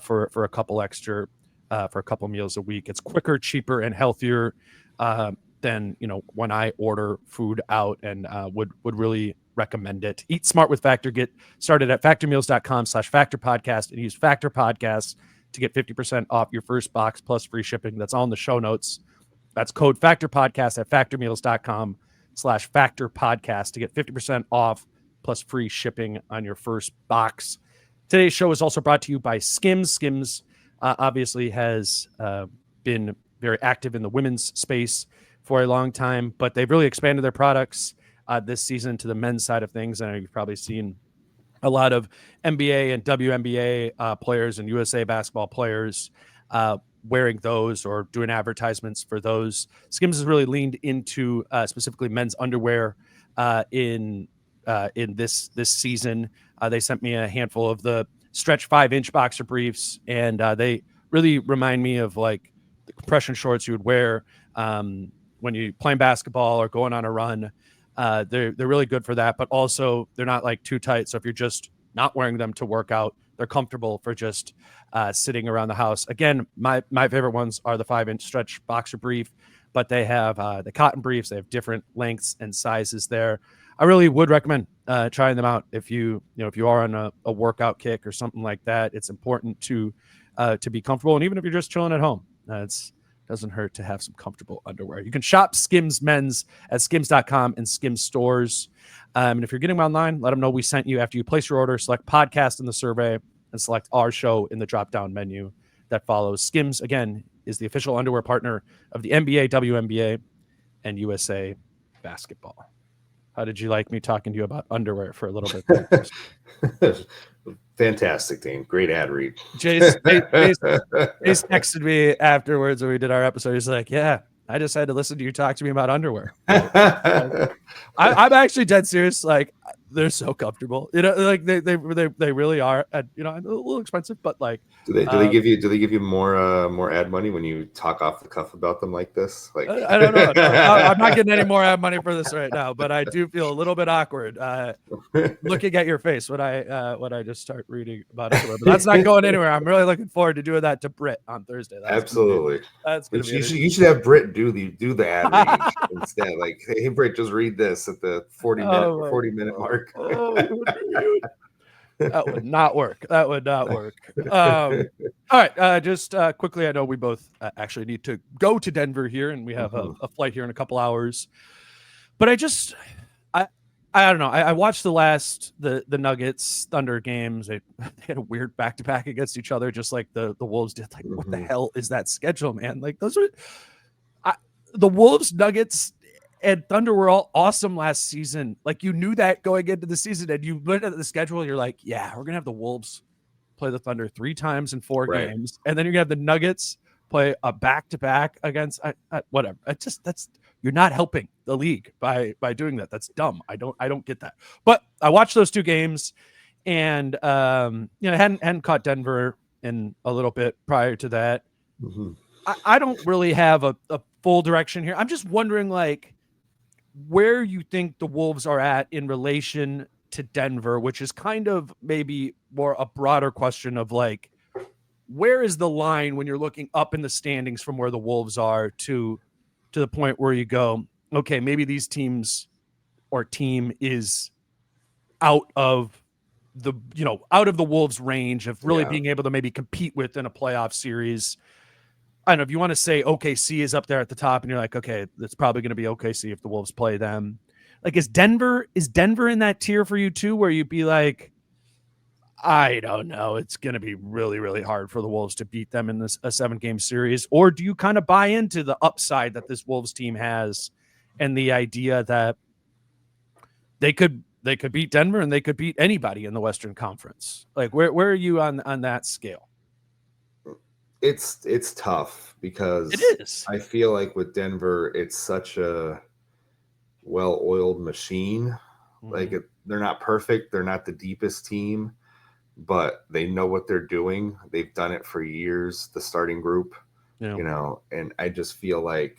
for a couple extra, for a couple meals a week. It's quicker, cheaper, and healthier than, you know, when I order food out, and would really recommend it. Eat smart with Factor. Get started at factormeals.com/factorpodcast and use Factor Podcasts to get 50% off your first box plus free shipping. That's all in the show notes. That's code FactorPodcast at factormeals.com/factorpodcast to get 50% off plus free shipping on your first box. Today's show is also brought to you by Skims. Skims obviously has been very active in the women's space for a long time, but they've really expanded their products this season to the men's side of things. And you've probably seen a lot of NBA and WNBA players and USA basketball players wearing those or doing advertisements for those. Skims has really leaned into specifically men's underwear in this season. They sent me a handful of the stretch 5-inch boxer briefs, and they really remind me of like the compression shorts you would wear when you're playing basketball or going on a run. They're really good for that, but also they're not like too tight. So if you're just not wearing them to work out, they're comfortable for just sitting around the house. Again, my favorite ones are the 5-inch stretch boxer brief, but they have the cotton briefs. They have different lengths and sizes there. I really would recommend trying them out if you are on a workout kick or something like that. It's important to be comfortable, and even if you're just chilling at home, doesn't hurt to have some comfortable underwear. You can shop Skims Men's at skims.com and Skims stores. And if you're getting them online, let them know we sent you. After you place your order, select podcast in the survey and select our show in the drop-down menu that follows. Skims, again, is the official underwear partner of the NBA, WNBA, and USA basketball. How did you like me talking to you about underwear for a little bit? Fantastic, Dane. Great ad read. Jace texted me afterwards when we did our episode. He's like, yeah, I just had to listen to you talk to me about underwear. I'm actually dead serious. Like, they're so comfortable, like they really are. A little expensive, but like, do they give you more ad money when you talk off the cuff about them like this? Like, I don't know. No, I'm not getting any more ad money for this right now, but I do feel a little bit awkward looking at your face when I just start reading about it. But that's not going anywhere. I'm really looking forward to doing that to Britt on Thursday. Absolutely. That's gonna be you should have Britt do the ad reading instead. Like, hey Britt, just read this at the 40 minute mark. That would not work. All right. Just quickly, I know we both actually need to go to Denver here, and we have a flight here in a couple hours. But I don't know. I watched the Nuggets Thunder games. They had a weird back-to-back against each other, just like the Wolves did. Like, what the hell is that schedule, man? Like, those are the Wolves, Nuggets, and Thunder were all awesome last season. Like, you knew that going into the season, and you looked at the schedule, you're like, yeah, we're gonna have the Wolves play the Thunder 3 times in 4 games, and then you're gonna have the Nuggets play a back-to-back against whatever. You're not helping the league by doing that. That's dumb. I don't get that. But I watched those 2 games, and hadn't caught Denver in a little bit prior to that. I don't really have a full direction here. I'm just wondering, like, where you think the Wolves are at in relation to Denver, which is kind of maybe more a broader question of, like, where is the line when you're looking up in the standings from where the Wolves are to the point where you go, okay, maybe these teams or team is out of the Wolves range of really being able to maybe compete with in a playoff series. I don't know if you want to say OKC is up there at the top, and you're like, okay, it's probably going to be OKC if the Wolves play them. Like, is Denver in that tier for you too, where you'd be like, I don't know, it's going to be really, really hard for the Wolves to beat them in a 7-game series? Or do you kind of buy into the upside that this Wolves team has and the idea that they could beat Denver and they could beat anybody in the Western Conference? Like, where are you on that scale? It's tough because it is. I feel like with Denver, it's such a well-oiled machine. Like, they're not perfect. They're not the deepest team, but they know what they're doing. They've done it for years, the starting group, and I just feel like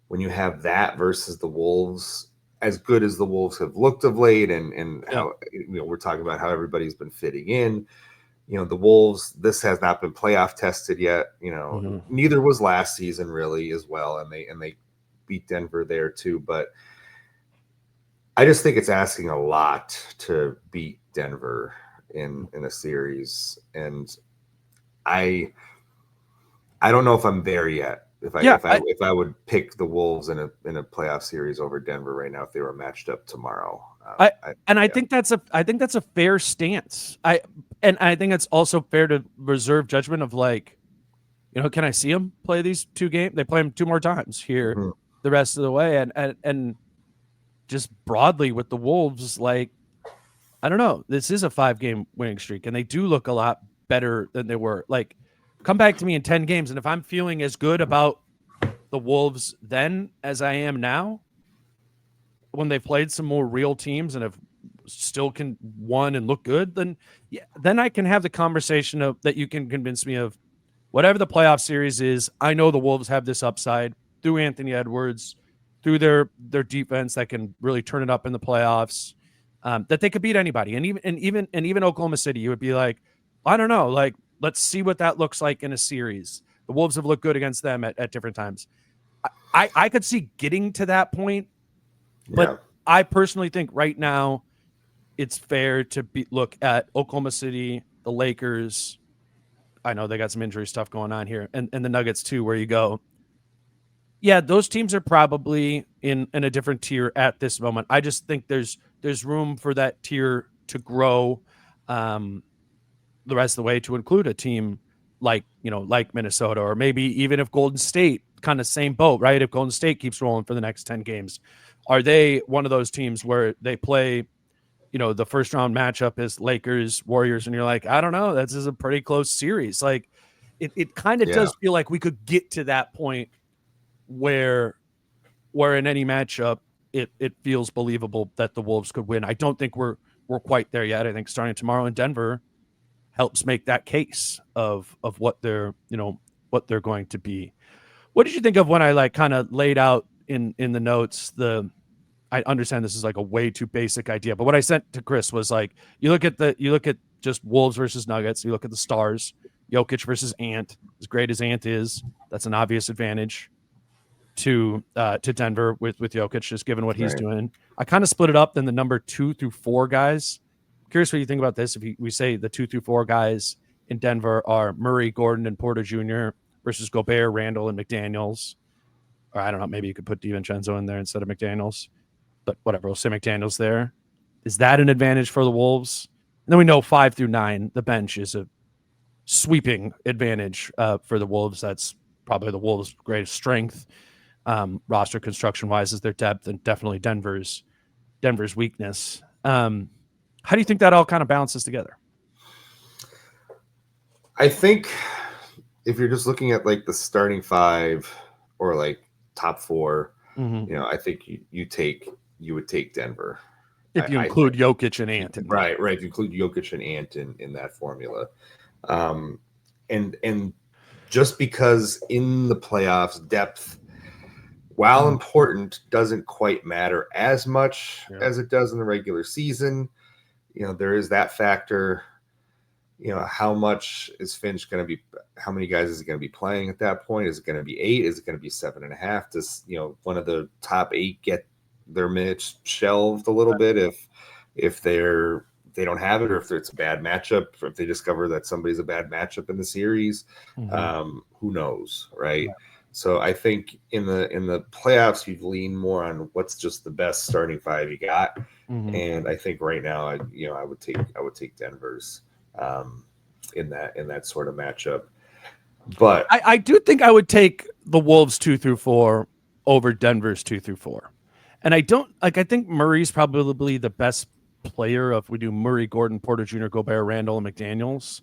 when you have that versus the Wolves, as good as the Wolves have looked of late, and how we're talking about how everybody's been fitting in. The Wolves, this has not been playoff tested yet. Neither was last season really as well. And they beat Denver there too. But I just think it's asking a lot to beat Denver in a series. And I don't know if I'm there yet. If I would pick the Wolves in a playoff series over Denver right now if they were matched up tomorrow. I think that's a fair stance. I think it's also fair to reserve judgment of, like, can I see them play these 2 games? They play them 2 more times here the rest of the way, and just broadly with the Wolves, like, I don't know. This is a 5-game winning streak, and they do look a lot better than they were. Like, come back to me in 10 games, and if I'm feeling as good about the Wolves then as I am now, when they played some more real teams and have still can won and look good, then I can have the conversation of that. You can convince me of whatever the playoff series is. I know the Wolves have this upside through Anthony Edwards, through their defense that can really turn it up in the playoffs, that they could beat anybody. And even Oklahoma City, you would be like, I don't know, like, let's see what that looks like in a series. The Wolves have looked good against them at different times. I could see getting to that point. But I personally think right now it's fair to look at Oklahoma City, the Lakers. I know they got some injury stuff going on here, and the Nuggets too, where you go, yeah, those teams are probably in a different tier at this moment. I just think there's room for that tier to grow the rest of the way to include a team like Minnesota, or maybe even if Golden State, kind of same boat, right? If Golden State keeps rolling for the next 10 games. Are they one of those teams where they play, the first round matchup is Lakers, Warriors, and you're like, I don't know, this is a pretty close series. Like, it kind of does feel like we could get to that point where in any matchup it feels believable that the Wolves could win. I don't think we're quite there yet. I think starting tomorrow in Denver helps make that case of what they're what they're going to be. What did you think of when I like kind of laid out in the notes I understand this is like a way too basic idea, but what I sent to Chris was like, you look at just Wolves versus Nuggets, you look at the stars, Jokic versus Ant. As great as Ant is, that's an obvious advantage to Denver with Jokic, just given what he's doing. I kind of split it up. Then the number 2 through 4 guys. Curious what you think about this. If we say the 2 through 4 guys in Denver are Murray, Gordon, and Porter Jr. versus Gobert, Randle, and McDaniels. Or I don't know, maybe you could put DiVincenzo in there instead of McDaniels. But whatever, we'll say McDaniels there. Is that an advantage for the Wolves? And then we know 5 through 9, the bench is a sweeping advantage for the Wolves. That's probably the Wolves' greatest strength. Roster construction-wise is their depth, and definitely Denver's weakness. How do you think that all kind of balances together? I think if you're just looking at like the starting 5 or like top 4, I think you would take Denver. If you include Jokic and Ant. Right. If you include Jokic and Ant in that formula. And just because in the playoffs, depth, while important, doesn't quite matter as much as it does in the regular season. There is that factor. How much is Finch going to be? How many guys is he going to be playing at that point? Is it going to be 8? Is it going to be 7.5? Does one of the top 8 get their minutes shelved a little bit if they don't have it, or if it's a bad matchup, or if they discover that somebody's a bad matchup in the series? Who knows, right? So I think in the playoffs, you'd lean more on what's just the best starting 5 you got, and I think right now, I would take Denver's in that sort of matchup. But I do think I would take the Wolves 2 through 4 over Denver's 2 through 4, and I think Murray's probably the best player if we do Murray, Gordon, Porter Jr., Gobert, Randle, and McDaniels.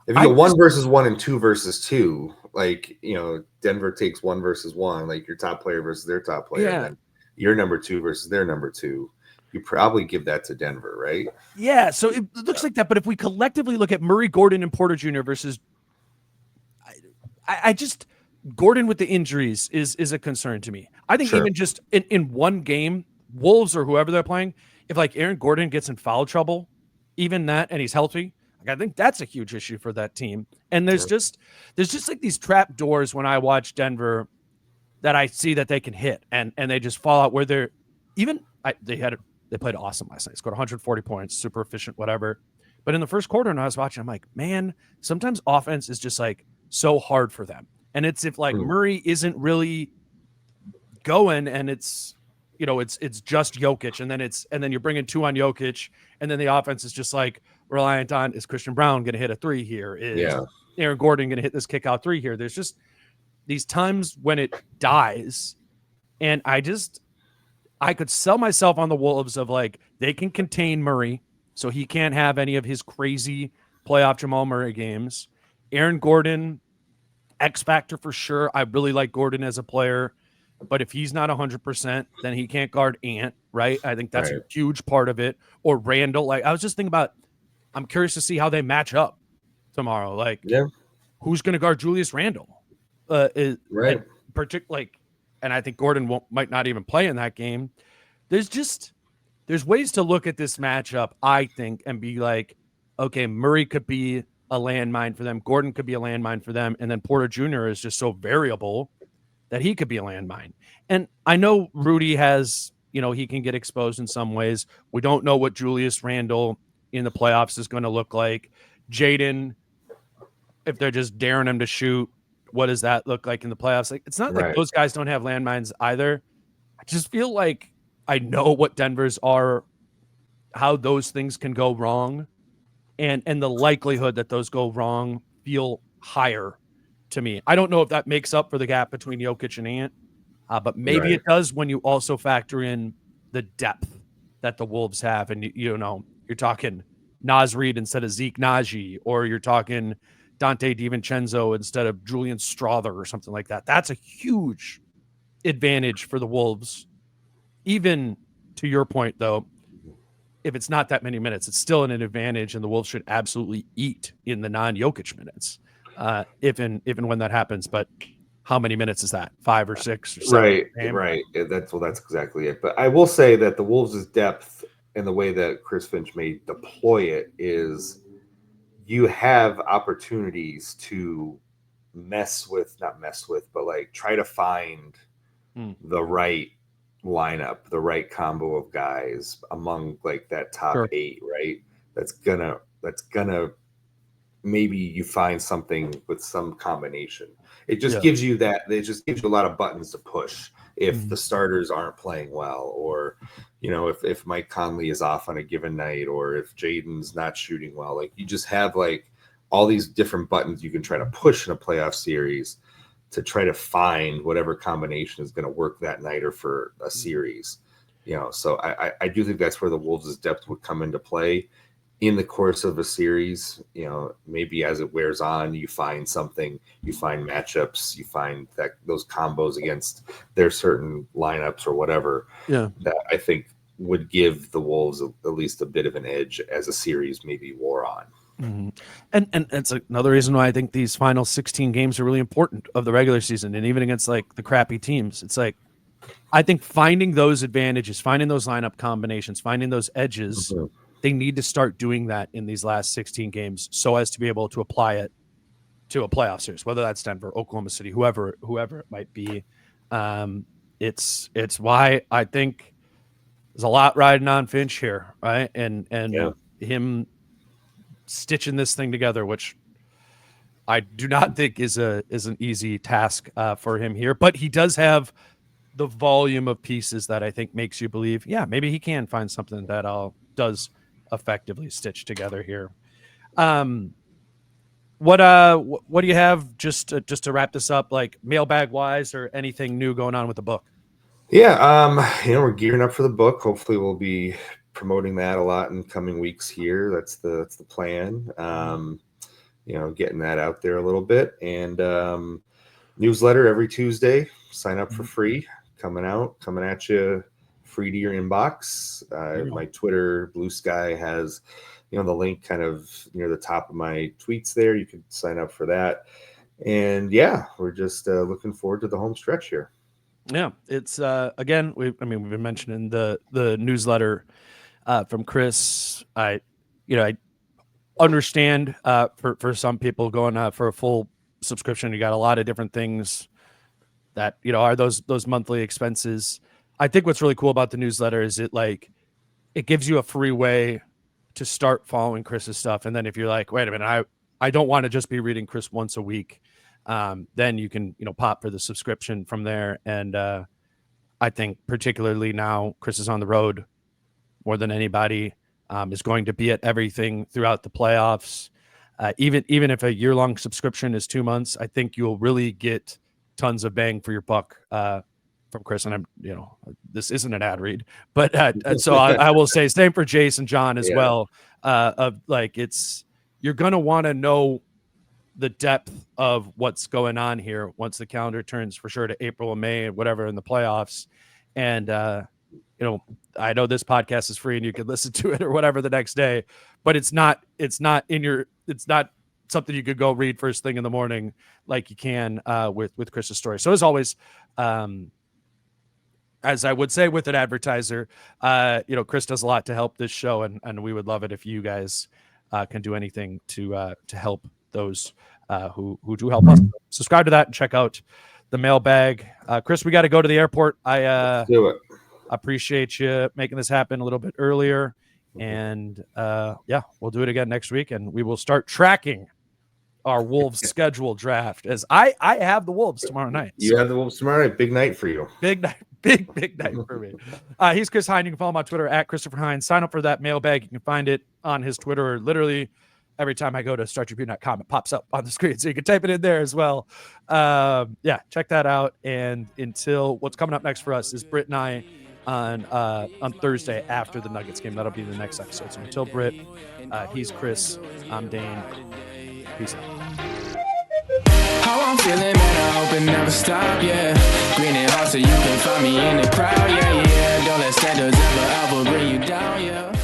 If you go 1 versus 1 and 2 versus 2, like, Denver takes 1 versus 1, like your top player versus their top player, and then your number 2 versus their number 2, you probably give that to Denver, right? Yeah, so it looks like that. But if we collectively look at Murray, Gordon, and Porter Jr. versus, I just Gordon with the injuries is a concern to me. I think even just in one game, Wolves or whoever they're playing, if like Aaron Gordon gets in foul trouble, even that, and he's healthy, I think that's a huge issue for that team. And there's just like these trap doors when I watch Denver that I see that they can hit and they just fall out where they're they played awesome last night. Scored 140 points, super efficient, whatever. But in the first quarter, and I was watching, I'm like, man, sometimes offense is just like so hard for them. And it's if like Murray isn't really going, and it's just Jokic, and then you're bringing 2 on Jokic, and then the offense is just like reliant on, is Christian Brown going to hit a 3 here? Is Aaron Gordon going to hit this kick out 3 here? There's just these times when it dies, and I could sell myself on the Wolves of like they can contain Murray, so he can't have any of his crazy playoff Jamal Murray games. Aaron Gordon, X factor for sure. I really like Gordon as a player, but if he's not 100%, then he can't guard Ant, right? I think that's a huge part of it. Or Randle. Like I was just thinking about, I'm curious to see how they match up tomorrow. Like, who's going to guard Julius Randle? And I think Gordon might not even play in that game. There's ways to look at this matchup, I think, and be like, okay, Murray could be a landmine for them. Gordon could be a landmine for them. And then Porter Jr. is just so variable that he could be a landmine. And I know Rudy has, he can get exposed in some ways. We don't know what Julius Randle in the playoffs is going to look like. Jaden, if they're just daring him to shoot, what does that look like in the playoffs? Like, it's not like those guys don't have landmines either. I just feel like I know what Denver's are, how those things can go wrong, and the likelihood that those go wrong feel higher to me. I don't know if that makes up for the gap between Jokic and Ant, but maybe it does when you also factor in the depth that the Wolves have. And, you're talking Naz Reid instead of Zeke Naji, or you're talking Dante DiVincenzo instead of Julian Strother or something like that. That's a huge advantage for the Wolves. Even to your point, though, if it's not that many minutes, it's still an advantage, and the Wolves should absolutely eat in the non-Jokic minutes, if and when that happens. But how many minutes is that? 5 or 6 or 7? Right. That's exactly it. But I will say that the Wolves' depth and the way that Chris Finch may deploy it is you have opportunities to not mess with, but like try to find the right lineup, the right combo of guys among like that top 8, right? That's gonna maybe you find something with some combination. It just gives you a lot of buttons to push if the starters aren't playing well, or if Mike Conley is off on a given night, or if Jaden's not shooting well. Like, you just have like all these different buttons you can try to push in a playoff series to try to find whatever combination is going to work that night or for a series. So I do think that's where the Wolves' depth would come into play in the course of a series. Maybe as it wears on, you find something, you find matchups, you find that those combos against their certain lineups or whatever, that I think would give the Wolves at least a bit of an edge as a series maybe wore on. Mm-hmm. And it's another reason why I think these final 16 games are really important of the regular season, and even against like the crappy teams. It's like, I think finding those advantages, finding those lineup combinations, finding those edges, they need to start doing that in these last 16 games so as to be able to apply it to a playoff series, whether that's Denver, Oklahoma City, whoever it might be. It's why I think there's a lot riding on Finch here, right? And him stitching this thing together, which I do not think is an easy task for him here, but he does have the volume of pieces that I think makes you believe, maybe he can find something that does effectively stitch together here. What do you have just to wrap this up, like mailbag wise, or anything new going on with the book? We're gearing up for the book. Hopefully we'll be promoting that a lot in coming weeks here. That's the plan. Getting that out there a little bit, and newsletter every Tuesday. Sign up for free. Coming at you, free to your inbox. My Twitter, Blue Sky, has the link kind of near the top of my tweets there. You can sign up for that. And we're just looking forward to the home stretch here. Yeah, it's again, we've been mentioning the newsletter from Chris. I understand for some people going for a full subscription, you got a lot of different things that are those monthly expenses. I think what's really cool about the newsletter is it gives you a free way to start following Chris's stuff, and then if you're like, wait a minute, I don't want to just be reading Chris once a week, then you can pop for the subscription from there. And I think particularly now Chris is on the road more than anybody, is going to be at everything throughout the playoffs. Even if a year-long subscription is 2 months, I think you'll really get tons of bang for your buck from Chris. And this isn't an ad read, but so I will say same for Jason, John as well. You're going to want to know the depth of what's going on here once the calendar turns for sure to April and May and whatever in the playoffs. And, I know this podcast is free and you can listen to it or whatever the next day, but it's not something you could go read first thing in the morning like you can with Chris's story. So as always, as I would say with an advertiser, Chris does a lot to help this show, and we would love it if you guys can do anything to help those who do help us. Subscribe to that and check out the mailbag. Chris, we got to go to the airport. I do it. Appreciate you making this happen a little bit earlier, and we'll do it again next week, and we will start tracking our Wolves schedule draft, as I have the Wolves tomorrow night. You have the Wolves tomorrow night. Big night for you. Big night. Big night for me. He's Chris Hine. You can follow him on Twitter at Christopher Hine. Sign up for that mailbag. You can find it on his Twitter. Literally every time I go to starttribune.com, it pops up on the screen, so you can type it in there as well. Check that out. And until what's coming up next for us is Britt and I on Thursday after the Nuggets game. That'll be the next episode. So until Britt, he's Chris. I'm Dane. Peace out. How I'm feeling, man, I hope it never stop, yeah. Green and hot so you can find me in the crowd, yeah, yeah. Don't let standards ever bring you down, yeah.